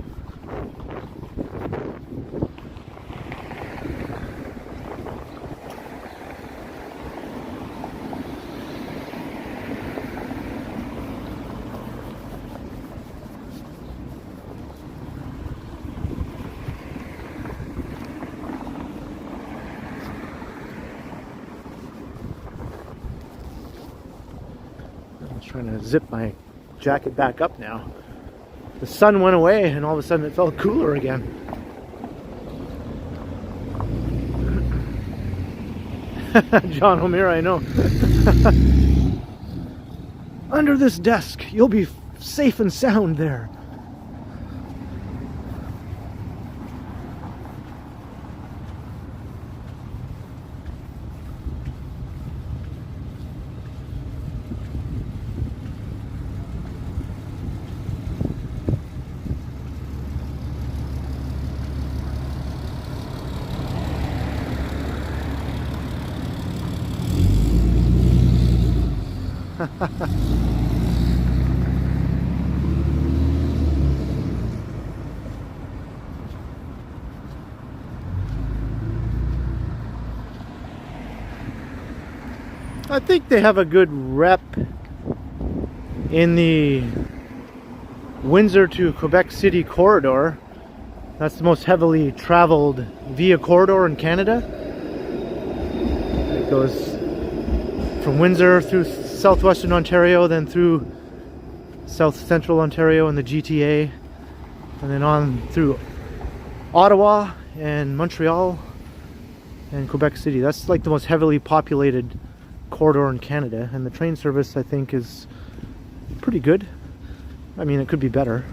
I'm trying to zip my jacket back up now. The sun went away and all of a sudden it felt cooler again. John O'Meara, I know. Under this desk, you'll be safe and sound there. I think they have a good rep in the Windsor to Quebec City corridor. That's the most heavily traveled via corridor in Canada. It goes from Windsor through southwestern Ontario, then through south central Ontario and the GTA, and then on through Ottawa and Montreal and Quebec City. That's like the most heavily populated corridor in Canada, and the train service I think is pretty good. I mean, it could be better.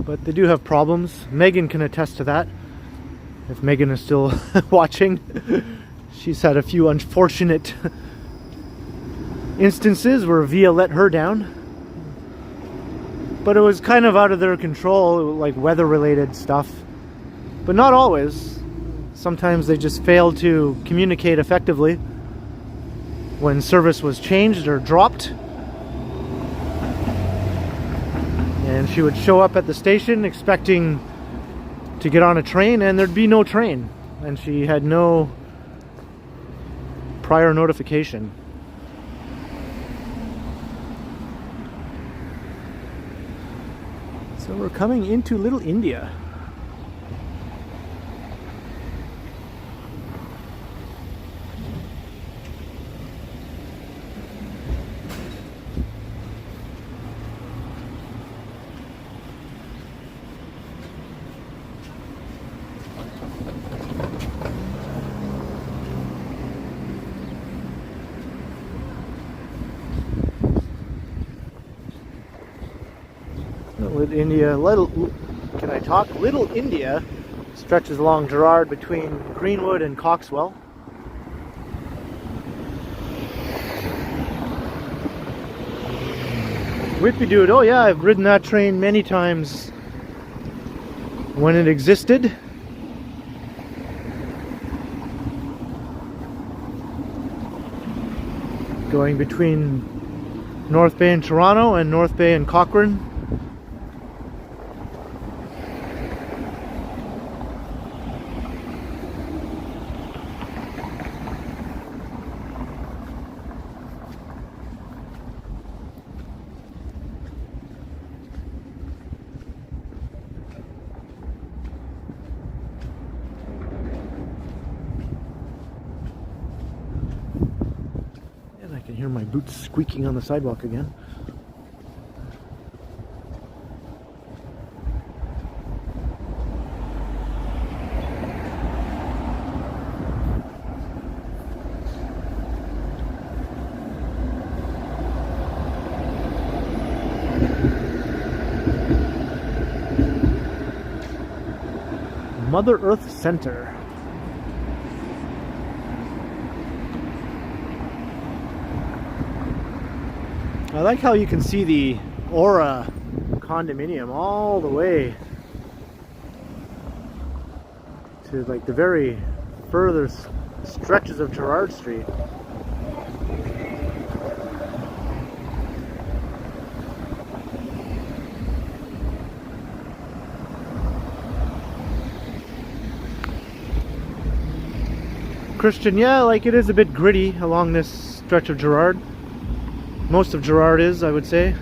But they do have problems. Megan can attest to that. If Megan is still watching, she's had a few unfortunate instances where Via let her down. But it was kind of out of their control, like weather-related stuff. But not always. Sometimes they just failed to communicate effectively when service was changed or dropped. And she would show up at the station expecting to get on a train, and there'd be no train. And she had no prior notification. So we're coming into Little India. Little India, can I talk? Little India stretches along Gerrard between Greenwood and Coxwell. Whippy dude, oh yeah, I've ridden that train many times when it existed. Going between North Bay and Toronto and North Bay and Cochrane. I can hear my boots squeaking on the sidewalk again. Mother Earth Center. I like how you can see the Aura condominium all the way to like the very furthest stretches of Gerrard Street. Christian, yeah, like it is a bit gritty along this stretch of Gerrard. Most of Gerrard is, I would say,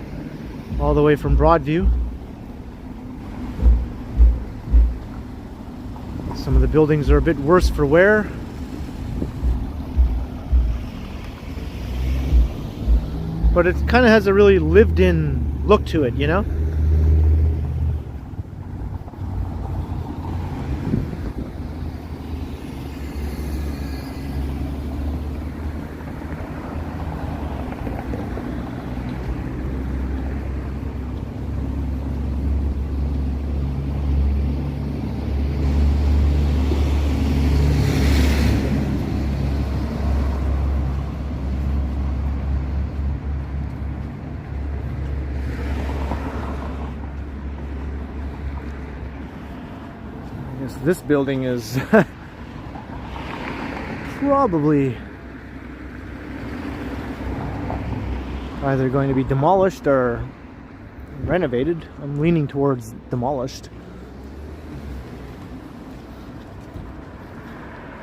all the way from Broadview. Some of the buildings are a bit worse for wear. But it kind of has a really lived-in look to it, you know? This building is probably either going to be demolished or renovated. I'm leaning towards demolished.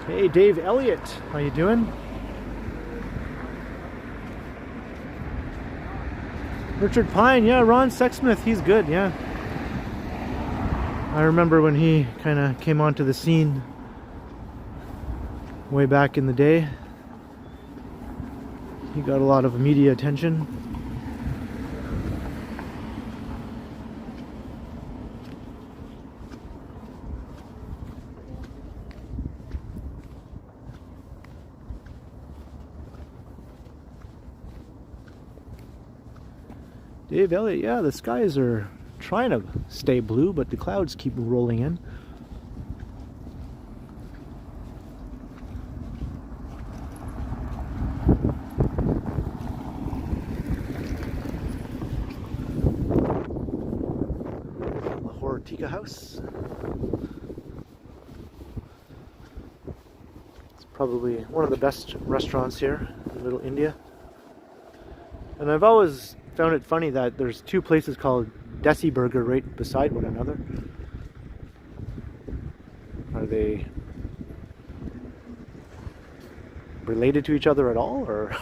Hey, Dave Elliott, how you doing? Richard Pine, yeah, Ron Sexsmith, he's good, yeah. I remember when he kind of came onto the scene way back in the day. He got a lot of media attention. Dave Elliott, yeah, the skies are trying to stay blue, but the clouds keep rolling in. Tika House. It's probably one of the best restaurants here in Little India. And I've always found it funny that there's two places called Desi Burger right beside one another. Are they related to each other at all, or?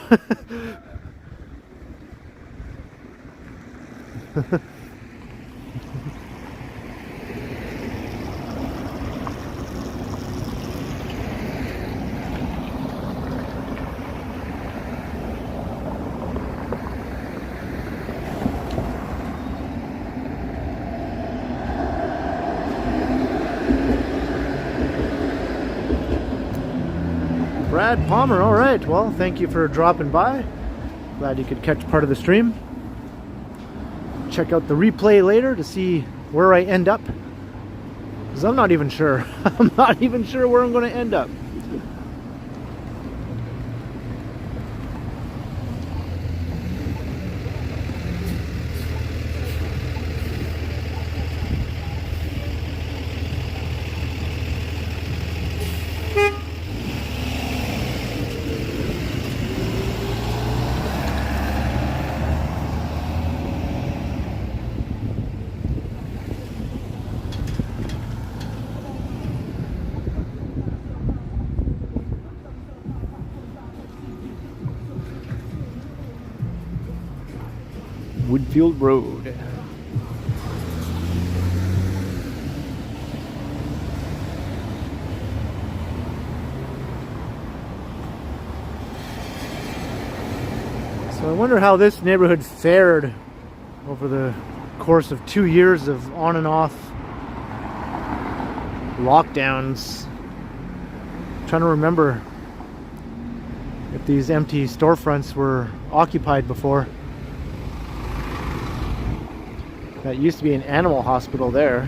Brad Palmer, alright, well, thank you for dropping by. Glad you could catch part of the stream. Check out the replay later to see where I end up. Because I'm not even sure. I'm not even sure where I'm going to end up. Woodfield Road. So I wonder how this neighborhood fared over the course of 2 years of on and off lockdowns. I'm trying to remember if these empty storefronts were occupied before. That used to be an animal hospital there.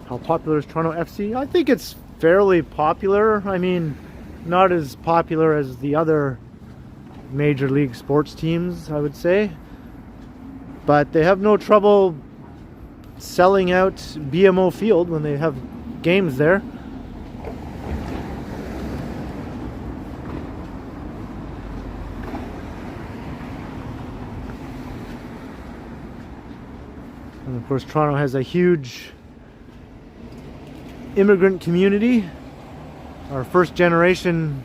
How popular is Toronto FC? I think it's fairly popular. I mean, not as popular as the other major league sports teams, I would say. But they have no trouble selling out BMO Field when they have games there. And of course, Toronto has a huge immigrant community. Our first generation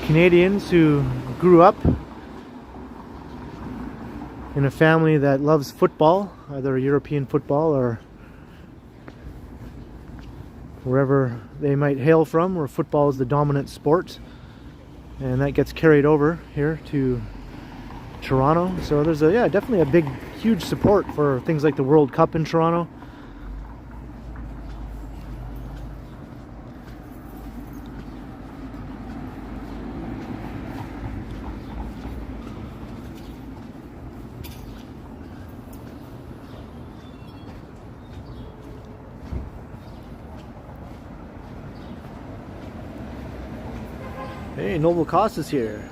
Canadians who grew up in a family that loves football, either European football or wherever they might hail from, where football is the dominant sport. And that gets carried over here to Toronto. So there's definitely a big, huge support for things like the World Cup in Toronto. Hey, Noble Cost is here.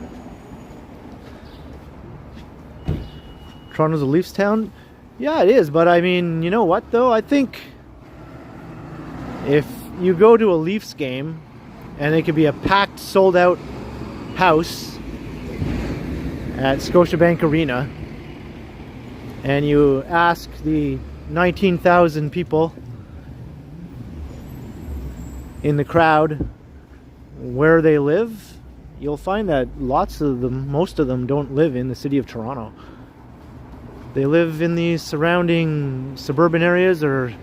Toronto's a Leafs town? Yeah, it is, but I mean, you know what though? I think if you go to a Leafs game and it could be a packed, sold out house at Scotiabank Arena, and you ask the 19,000 people in the crowd where they live, you'll find that lots of them, most of them, don't live in the city of Toronto. They live in the surrounding suburban areas or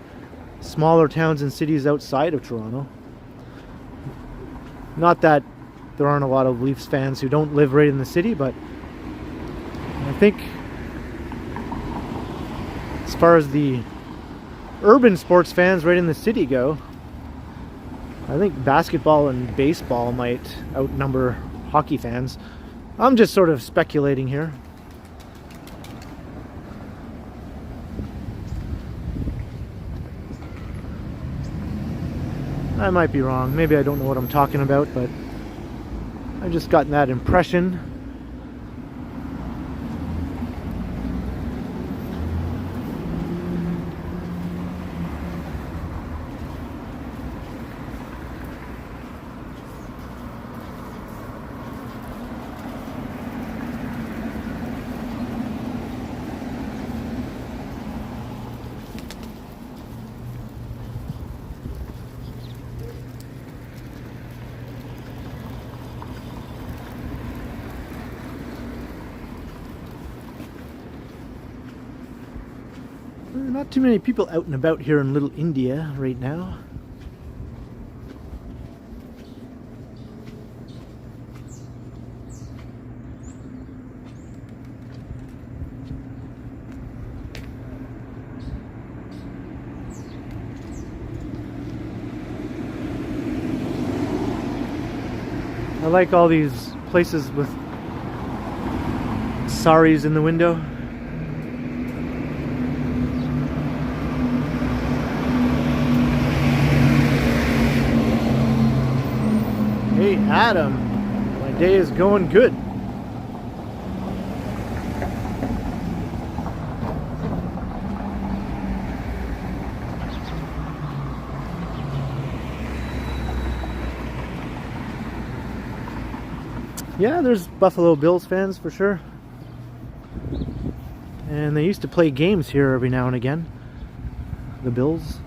smaller towns and cities outside of Toronto. Not that there aren't a lot of Leafs fans who don't live right in the city, but I think as far as the urban sports fans right in the city go, I think basketball and baseball might outnumber hockey fans. I'm just sort of speculating here. I might be wrong. Maybe I don't know what I'm talking about, but I've just gotten that impression. Not too many people out and about here in Little India right now. I like all these places with saris in the window. Hey Adam, my day is going good. Yeah, there's Buffalo Bills fans for sure. And they used to play games here every now and again. The Bills.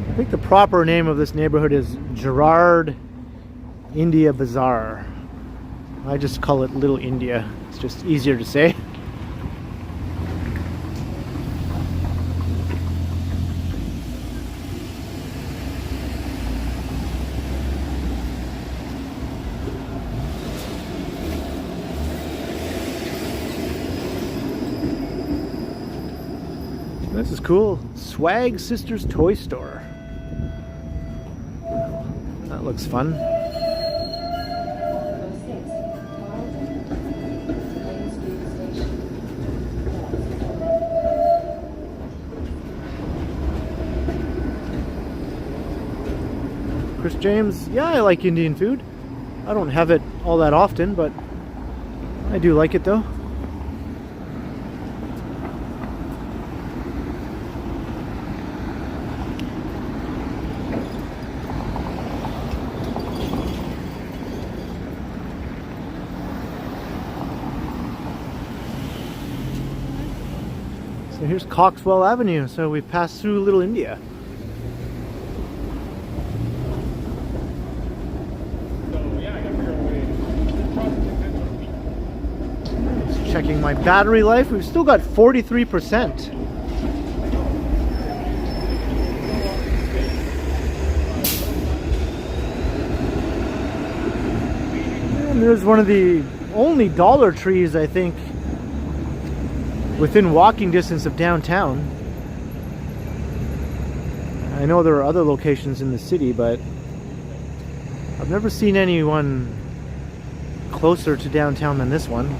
I think the proper name of this neighborhood is Gerrard India Bazaar. I just call it Little India. It's just easier to say. This is cool. Swag Sisters Toy Store. That looks fun. Chris James, yeah, I like Indian food. I don't have it all that often, but I do like it though. So here's Coxwell Avenue, so we passed through Little India. Just checking my battery life, we've still got 43%. And there's one of the only Dollar Trees, I think, within walking distance of downtown. I know there are other locations in the city, but I've never seen anyone closer to downtown than this one.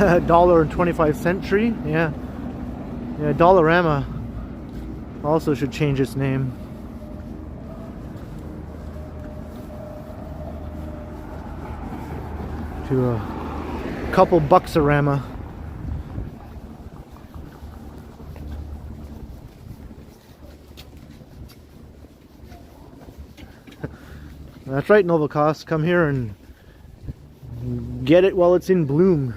$1.25 tree. Yeah. Yeah, Dollarama also should change its name. To a couple Bucks-a-rama. That's right, Novelcost. Come here and get it while it's in bloom.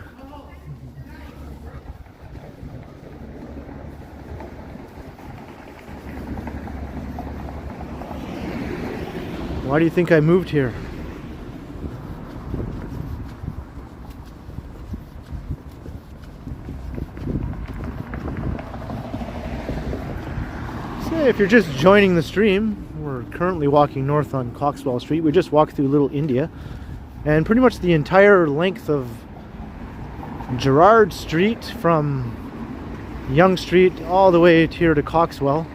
Why do you think I moved here? So if you're just joining the stream, we're currently walking north on Coxwell Street. We just walked through Little India, and pretty much the entire length of Gerrard Street from Yonge Street all the way here to Coxwell.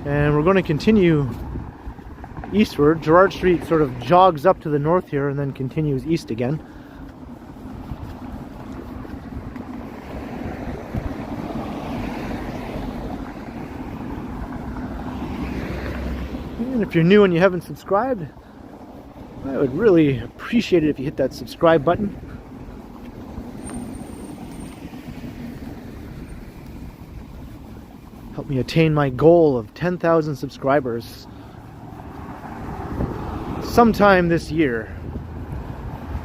And we're going to continue eastward. Gerrard Street sort of jogs up to the north here and then continues east again. And if you're new and you haven't subscribed, I would really appreciate it if you hit that subscribe button. Help me attain my goal of 10,000 subscribers sometime this year.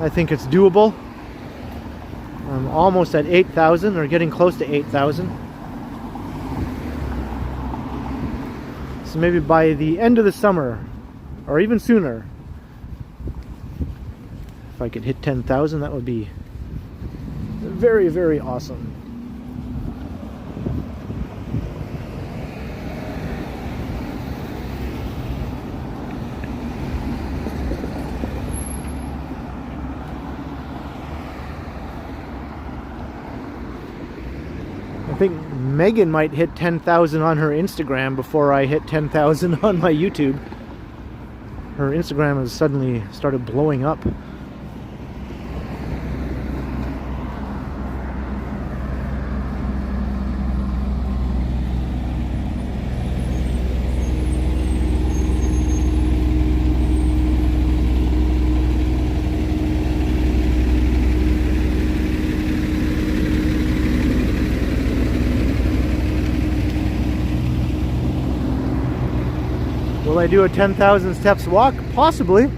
I think it's doable. I'm almost at 8,000 or getting close to 8,000. So maybe by the end of the summer or even sooner, if I could hit 10,000, that would be very, very awesome. I think Megan might hit 10,000 on her Instagram before I hit 10,000 on my YouTube. Her Instagram has suddenly started blowing up. Will I do a 10,000 steps walk? Possibly.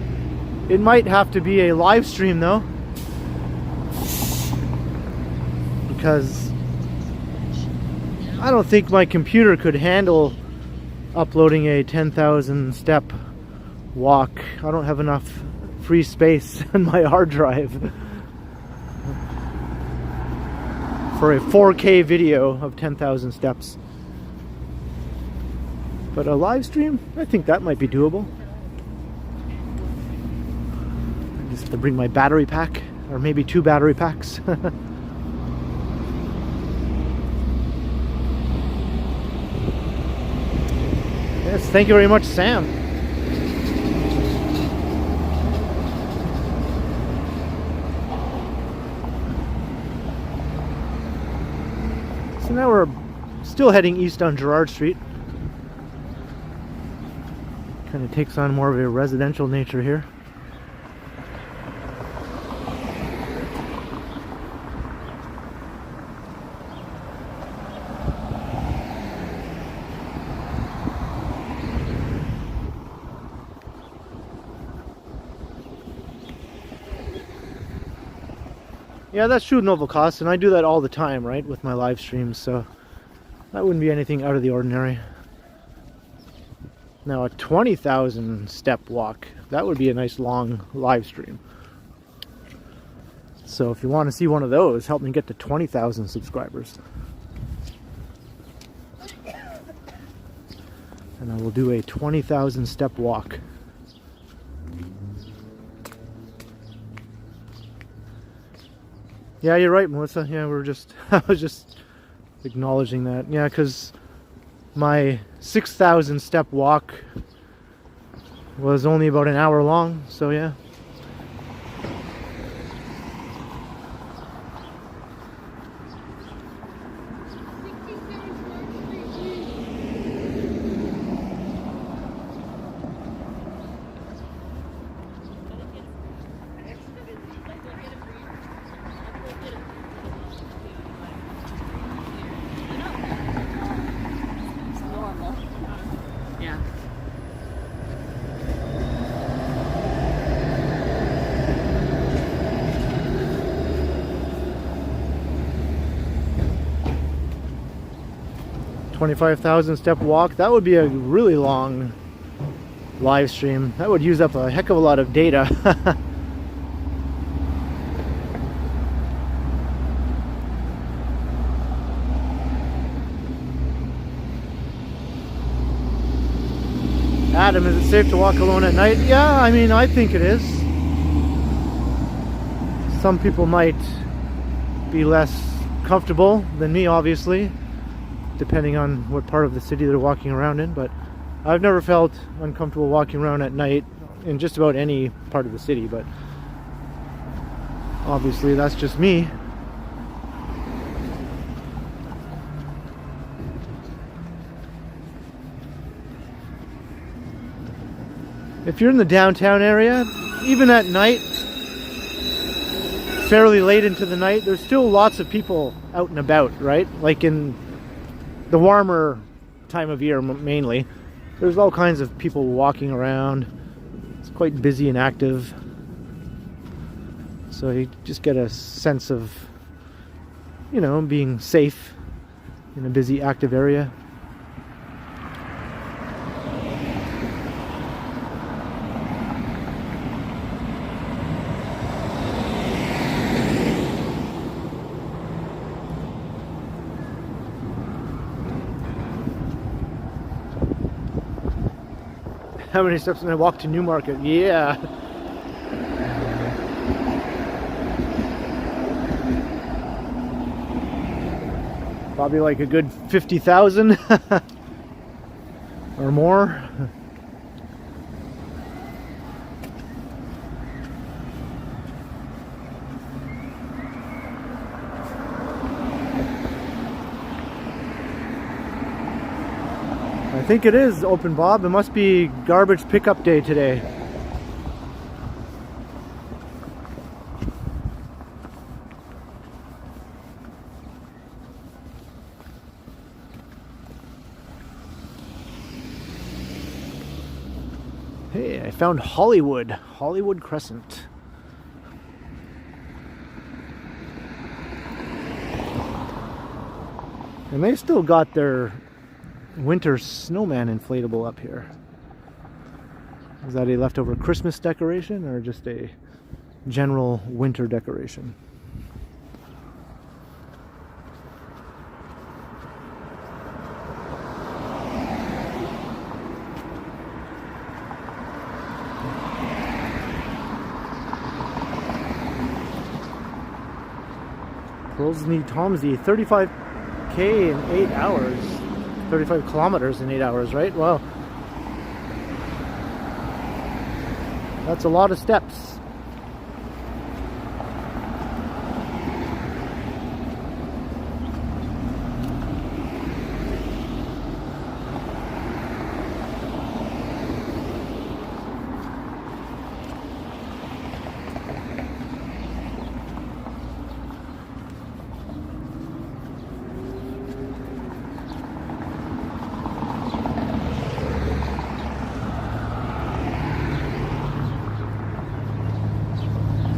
It might have to be a live stream though, because I don't think my computer could handle uploading a 10,000 step walk. I don't have enough free space on my hard drive for a 4K video of 10,000 steps. But a live stream, I think that might be doable. I just have to bring my battery pack, or maybe 2 battery packs. Yes, thank you very much, Sam. So now we're still heading east on Gerrard Street. Kind of takes on more of a residential nature here. Yeah, that's true, Novelcost, and I do that all the time, right, with my live streams, so that wouldn't be anything out of the ordinary. Now a 20,000 step walk, that would be a nice long live stream. So if you want to see one of those, help me get to 20,000 subscribers. And I will do a 20,000 step walk. Yeah, you're right, Melissa. Yeah, I was just acknowledging that. Yeah, because my 6,000 step walk was only about an hour long, so yeah. 25,000 step walk. That would be a really long live stream. That would use up a heck of a lot of data. Adam, is it safe to walk alone at night? Yeah, I mean, I think it is. Some people might be less comfortable than me, obviously, depending on what part of the city they're walking around in, but I've never felt uncomfortable walking around at night in just about any part of the city, but obviously that's just me. If you're in the downtown area, even at night, fairly late into the night, there's still lots of people out and about, right? Like in the warmer time of year mainly, there's all kinds of people walking around. It's quite busy and active. So you just get a sense of, you know, being safe in a busy, active area. How many steps did I walk to Newmarket? Yeah. Probably like a good 50,000 or more. I think it is open, Bob. It must be garbage pickup day today. Hey, I found Hollywood Crescent. And they still got their winter snowman inflatable up here. Is that a leftover Christmas decoration or just a general winter decoration? Pilsney Tomsey, 35k in 8 hours. 35 kilometers in 8 hours, right? Wow. That's a lot of steps.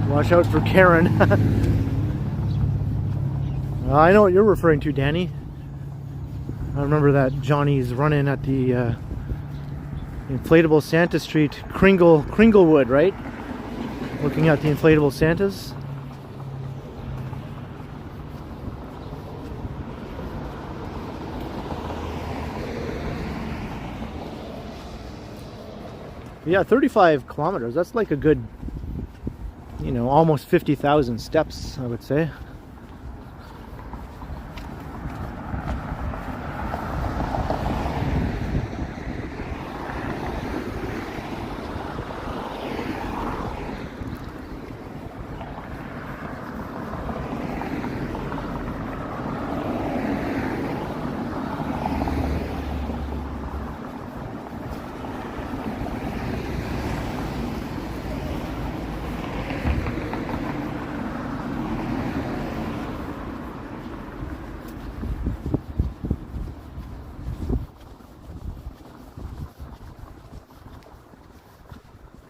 Watch out for Karen. I know what you're referring to, Danny. I remember that Johnny's run-in at the inflatable Santa Street, Kringlewood, right? Looking at the inflatable Santas. Yeah, 35 kilometers. That's like a good, you know, almost 50,000 steps, I would say.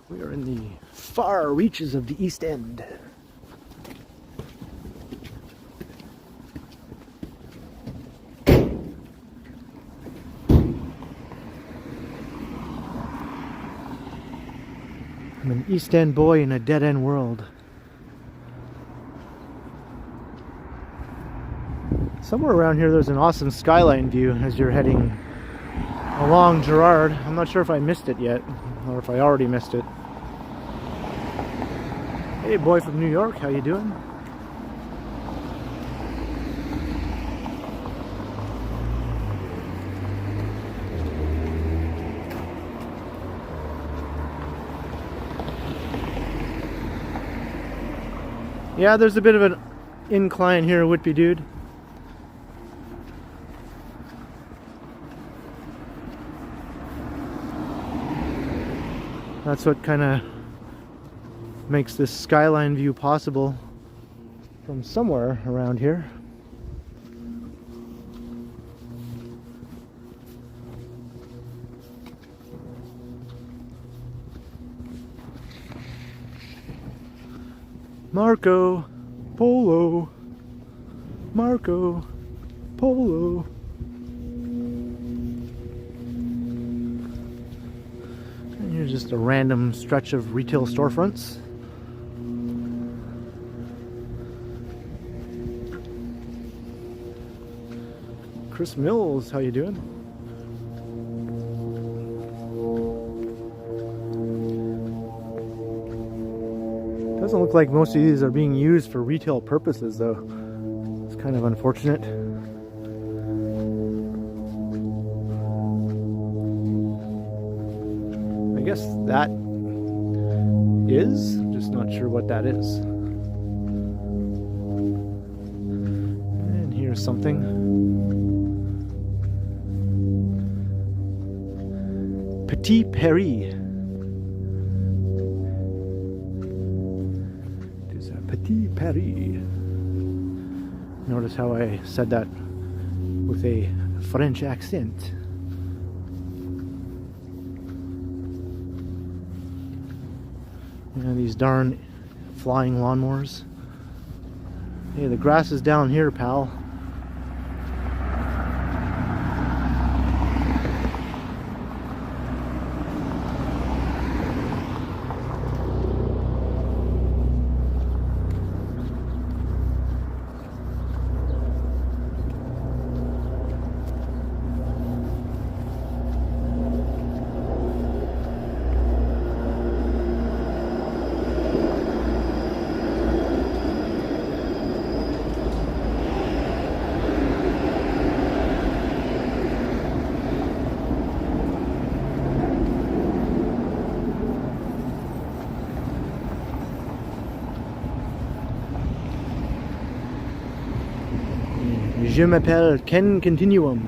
We are in the far reaches of the East End. I'm an East End boy in a dead end world. Somewhere around here there's an awesome skyline view as you're heading along Gerrard. I'm not sure if I missed it yet, or if I already missed it. Hey boy from New York, how you doing? Yeah, there's a bit of an incline here, Whitby dude. That's what kind of makes this skyline view possible from somewhere around here. Marco Polo, Marco Polo. And here's just a random stretch of retail storefronts. Chris Mills, how you doing? Doesn't look like most of these are being used for retail purposes though. It's kind of unfortunate. I guess that is, I'm just not sure what that is. And here's something. Petit Paris. Petit Paris. Notice how I said that with a French accent. And these darn flying lawnmowers. Hey, the grass is down here, pal. Je m'appelle TheKenContinuum.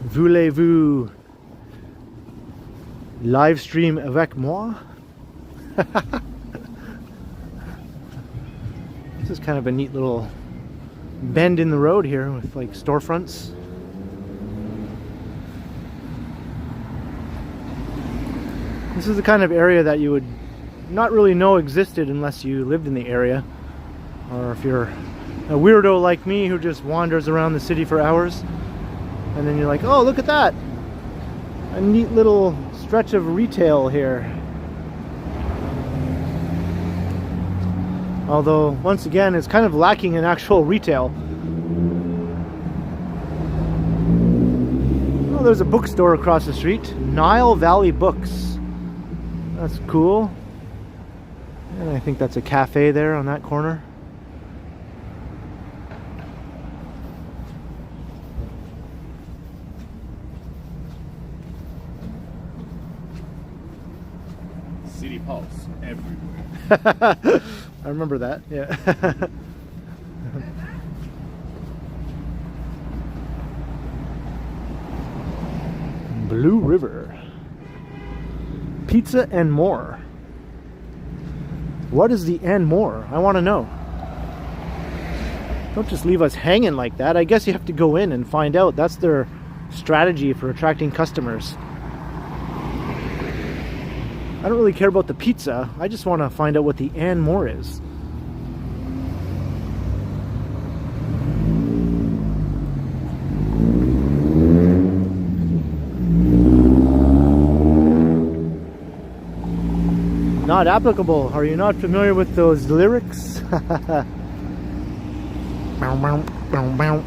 Voulez-vous live stream avec moi? This is kind of a neat little bend in the road here with like storefronts. This is the kind of area that you would not really know existed unless you lived in the area, or if you're a weirdo like me who just wanders around the city for hours and then you're like, oh, look at that, a neat little stretch of retail here. Although once again it's kind of lacking in actual retail. Oh, there's a bookstore across the street, Nile Valley Books. That's cool. And I think that's a cafe there on that corner. City Pulse everywhere. I remember that, yeah. Blue River. Pizza and more. What is the and more? I want to know. Don't just leave us hanging like that. I guess you have to go in and find out. That's their strategy for attracting customers. I don't really care about the pizza. I just want to find out what the and more is. not applicable. Are you not familiar with those lyrics? Bow, bow, bow, bow.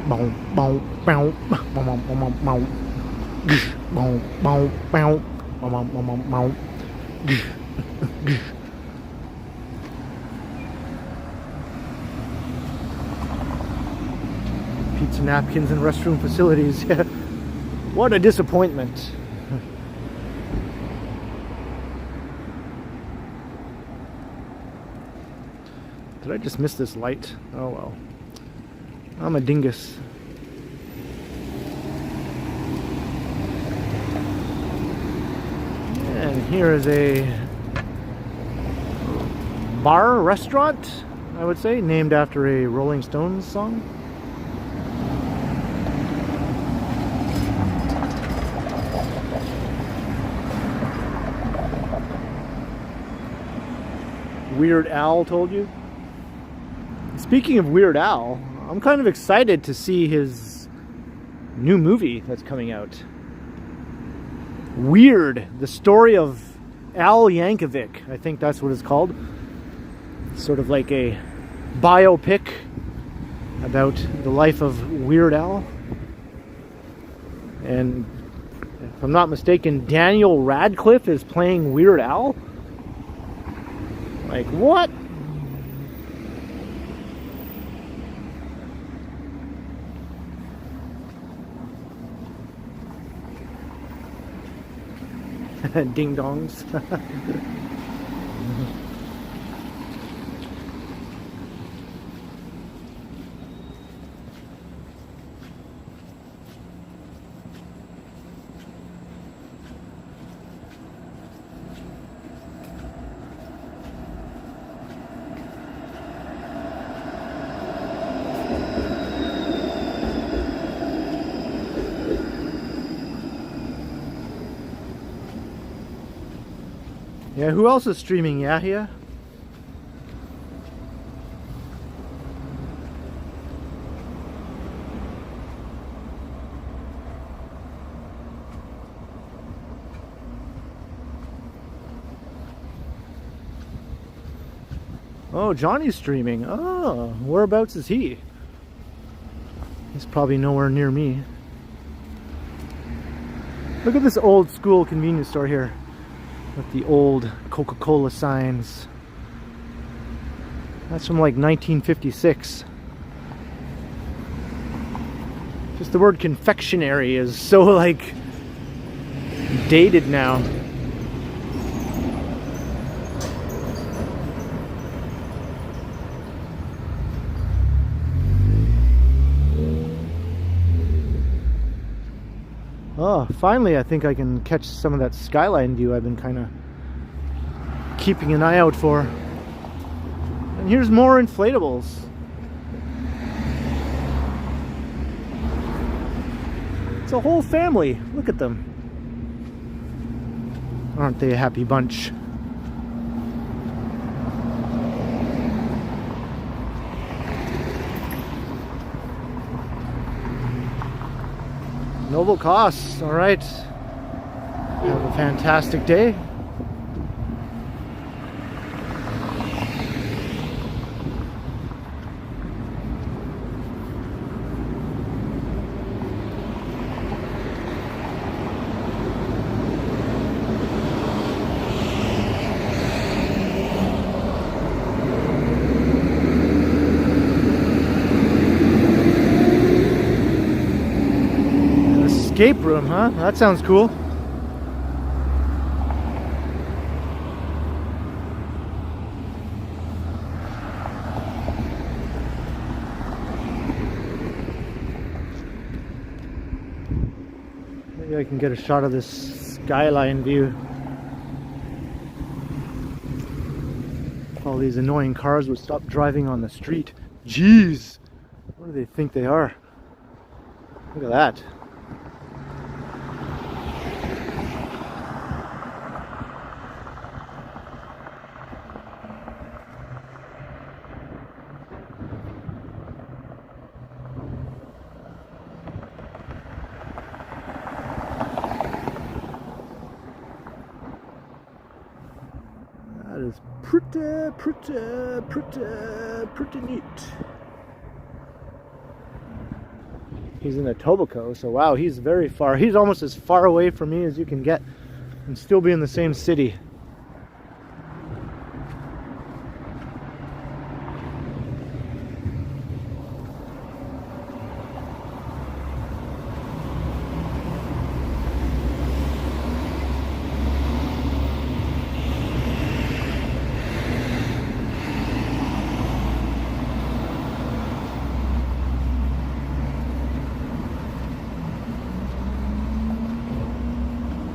Bow, bow, bow, bow, bow, bow, bow. Bow, bow, bow, bow, bow, bow. Pizza napkins and restroom facilities. What a disappointment. Did I just miss this light? Oh well. I'm a dingus. And here is a bar, restaurant, I would say, named after a Rolling Stones song. Weird Al told you? Speaking of Weird Al, I'm kind of excited to see his new movie that's coming out. Weird, the story of Al Yankovic, I think that's what it's called. Sort of like a biopic about the life of Weird Al. And if I'm not mistaken, Daniel Radcliffe is playing Weird Al. Like, what? Ding dongs. Yeah, who else is streaming? Yahya? Oh, Johnny's streaming. Oh, whereabouts is he? He's probably nowhere near me. Look at this old school convenience store here. With the old Coca-Cola signs. That's from like 1956. Just the word confectionery is so like dated now. Oh, finally I think I can catch some of that skyline view I've been kind of keeping an eye out for. And here's more inflatables. It's a whole family. Look at them. Aren't they a happy bunch? Noble costs, all right. Have a fantastic day. Escape room, huh? That sounds cool. Maybe I can get a shot of this skyline view. All these annoying cars would stop driving on the street. Jeez! What do they think they are? Look at that. pretty neat. He's in Etobicoke, so wow, he's very far. He's almost as far away from me as you can get and still be in the same city.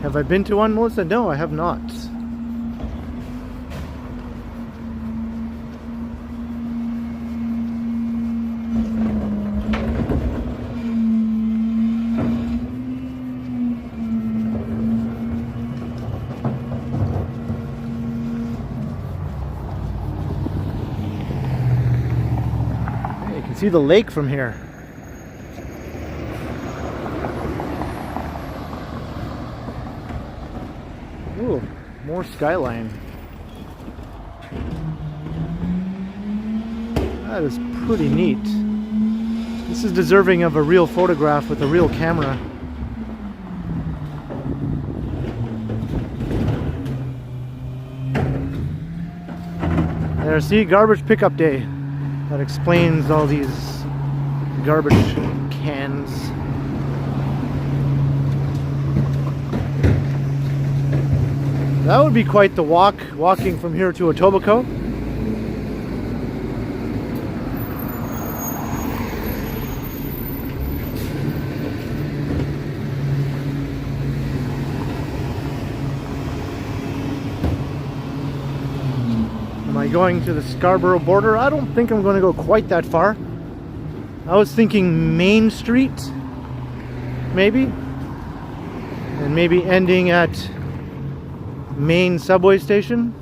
Have I been to one, Melissa? No, I have not. You can see the lake from here. Ooh, more Skyline. That is pretty neat. This is deserving of a real photograph with a real camera. There, see, garbage pickup day. That explains all these garbage cans. That would be quite the walk, walking from here to Etobicoke. Am I going to the Scarborough border? I don't think I'm going to go quite that far. I was thinking Main Street, maybe, and maybe ending at Main subway station.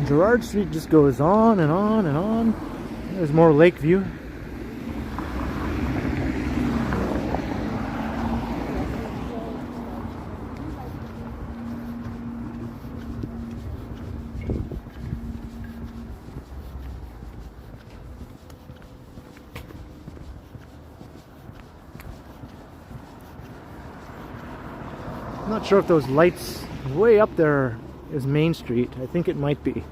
Gerrard Street just goes on and on and on. There's more lake view. I'm not sure if those lights way up there is Main Street. I think it might be.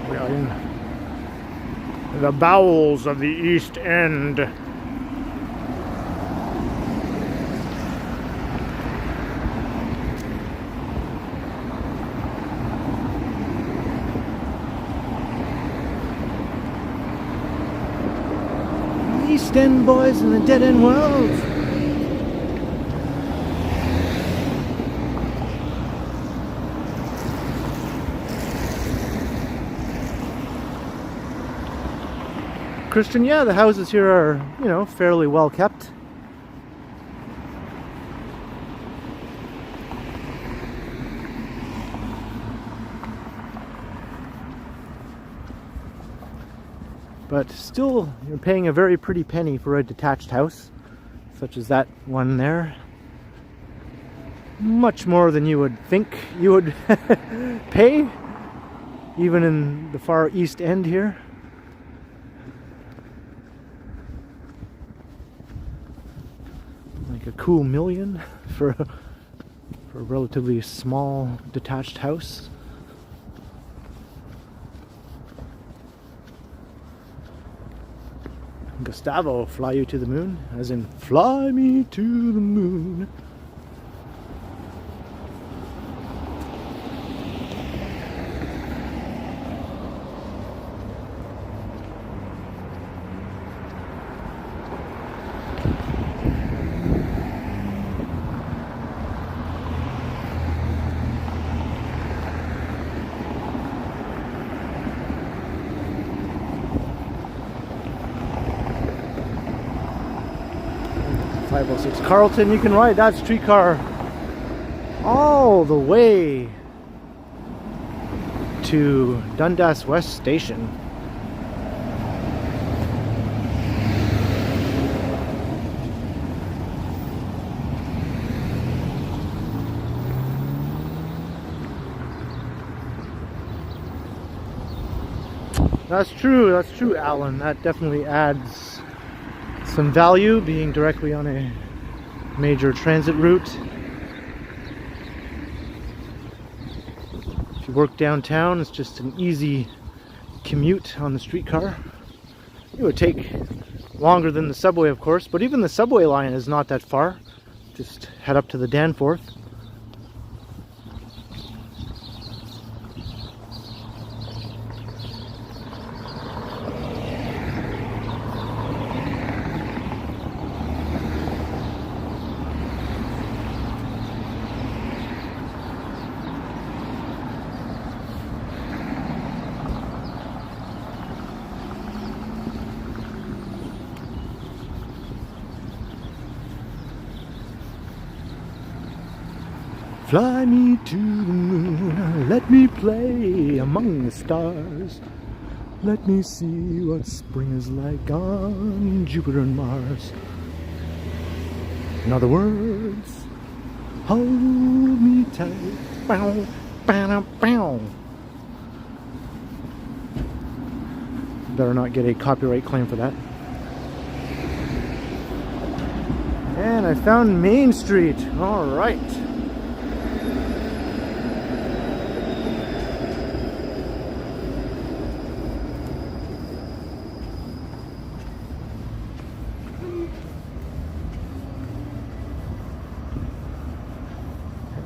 We are in the bowels of the East End. East End boys in the dead end world. Christian, yeah, the houses here are, you know, fairly well kept. But still, you're paying a very pretty penny for a detached house, such as that one there. Much more than you would think you would pay, even in the far East End here. Like a cool million for a relatively small detached house. Gustavo, fly you to the moon, as in fly me to the moon. Carlton, you can ride that streetcar all the way to Dundas West Station. That's true, Alan. That definitely adds some value, being directly on a major transit route. If you work downtown, it's just an easy commute on the streetcar. It would take longer than the subway, of course, but even the subway line is not that far. Just head up to the Danforth. Fly me to the moon, let me play among the stars. Let me see what spring is like on Jupiter and Mars. In other words, hold me tight. Bow, bow, bow. Better not get a copyright claim for that. And I found Main Street. All right.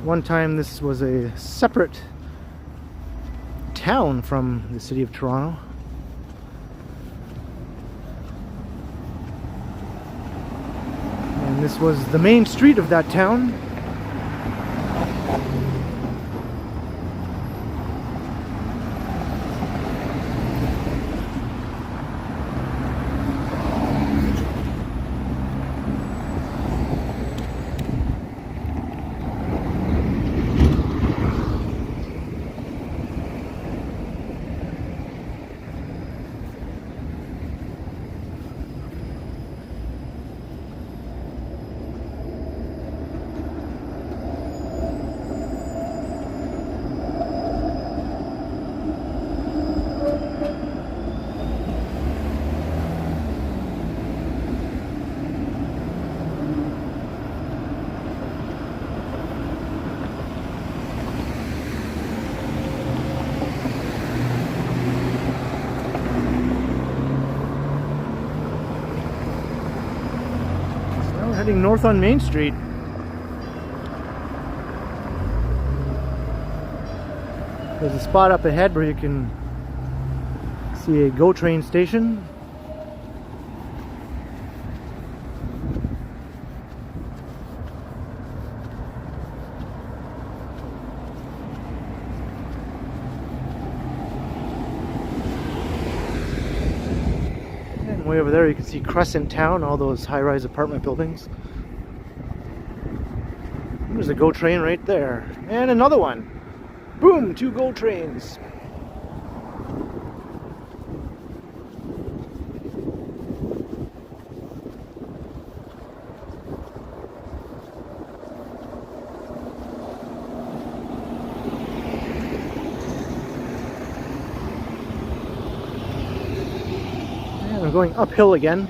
One time this was a separate town from the city of Toronto. And this was the main street of that town. Heading north on Main Street. There's a spot up ahead where you can see a GO train station. And way over there you can see Crescent Town, all those high-rise apartment buildings. There's a GO train right there. And another one. Boom! 2 GO trains. And I'm going uphill again.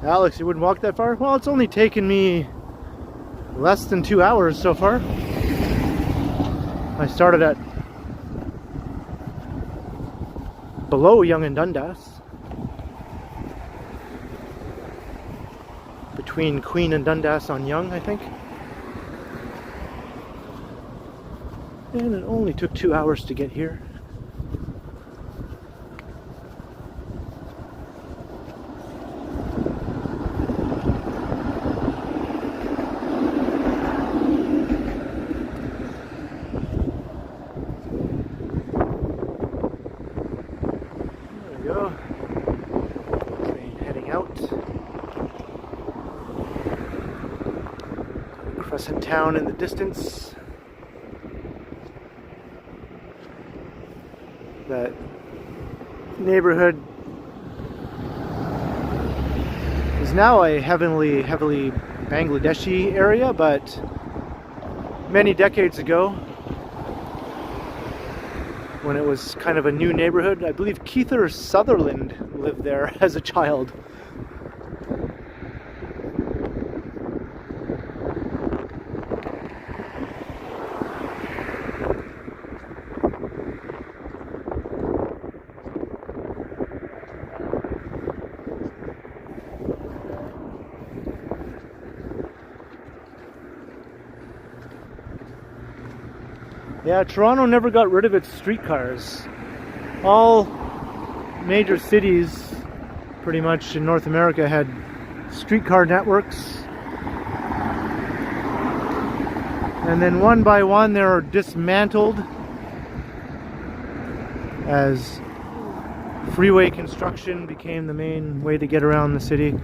Alex, you wouldn't walk that far? Well, it's only taken me less than 2 hours so far. I started at below Yonge and Dundas, between Queen and Dundas on Yonge, I think. And it only took 2 hours to get here. Town in the distance. That neighborhood is now a heavily Bangladeshi area, but many decades ago, when it was kind of a new neighborhood, I believe Keith Sutherland lived there as a child. Yeah, Toronto never got rid of its streetcars. All major cities, pretty much in North America, had streetcar networks. And then one by one they were dismantled as freeway construction became the main way to get around the city.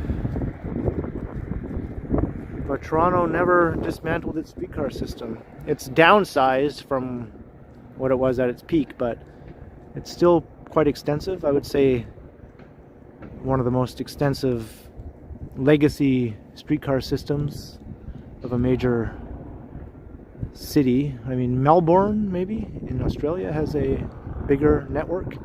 But Toronto never dismantled its streetcar system. It's downsized from what it was at its peak, but it's still quite extensive. I would say one of the most extensive legacy streetcar systems of a major city. I mean, Melbourne, maybe, in Australia, has a bigger network.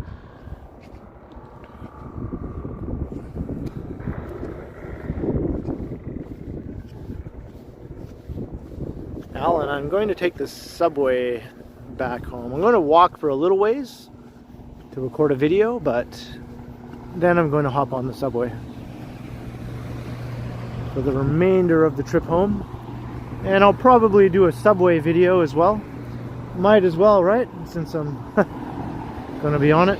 Alan, I'm going to take the subway back home. I'm going to walk for a little ways to record a video, but then I'm going to hop on the subway for the remainder of the trip home. And I'll probably do a subway video as well. Might as well, right? Since I'm going to be on it.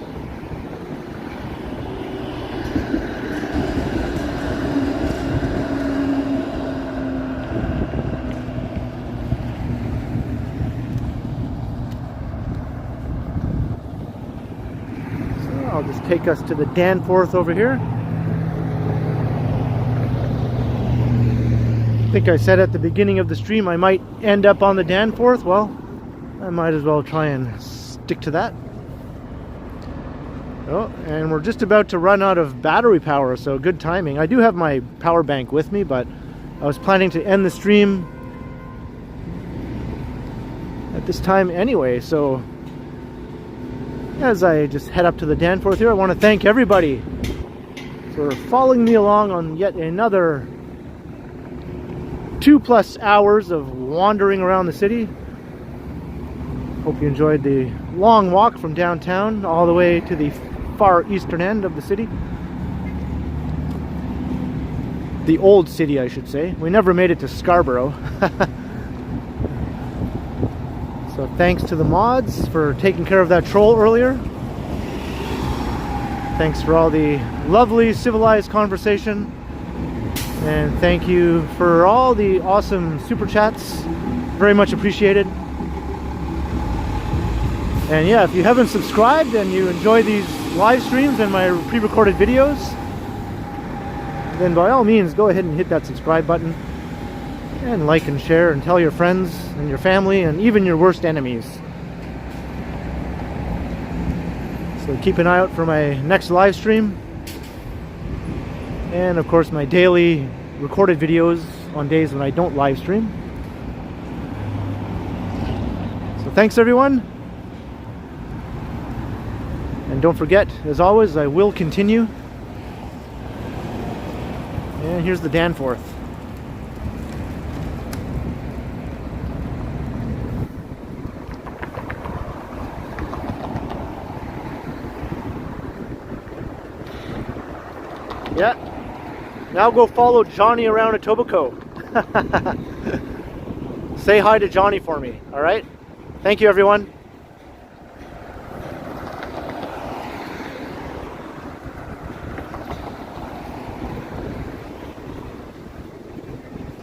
I'll just take us to the Danforth over here. I think I said at the beginning of the stream I might end up on the Danforth. Well, I might as well try and stick to that. Oh, and we're just about to run out of battery power, so good timing. I do have my power bank with me, but I was planning to end the stream at this time anyway, so as I just head up to the Danforth here, I want to thank everybody for following me along on yet another 2+ hours of wandering around the city. Hope you enjoyed the long walk from downtown all the way to the far eastern end of the city. The old city, I should say. We never made it to Scarborough. So thanks to the mods for taking care of that troll earlier. Thanks for all the lovely civilized conversation. And thank you for all the awesome super chats. Very much appreciated. And yeah, if you haven't subscribed and you enjoy these live streams and my pre-recorded videos, then by all means go ahead and hit that subscribe button. And like and share and tell your friends and your family and even your worst enemies. So keep an eye out for my next live stream. And of course my daily recorded videos on days when I don't live stream. So thanks everyone. And don't forget, as always, I will continue And here's the Danforth. Yeah. Now go follow Johnny around Etobicoke. Say hi to Johnny for me, alright? Thank you, everyone.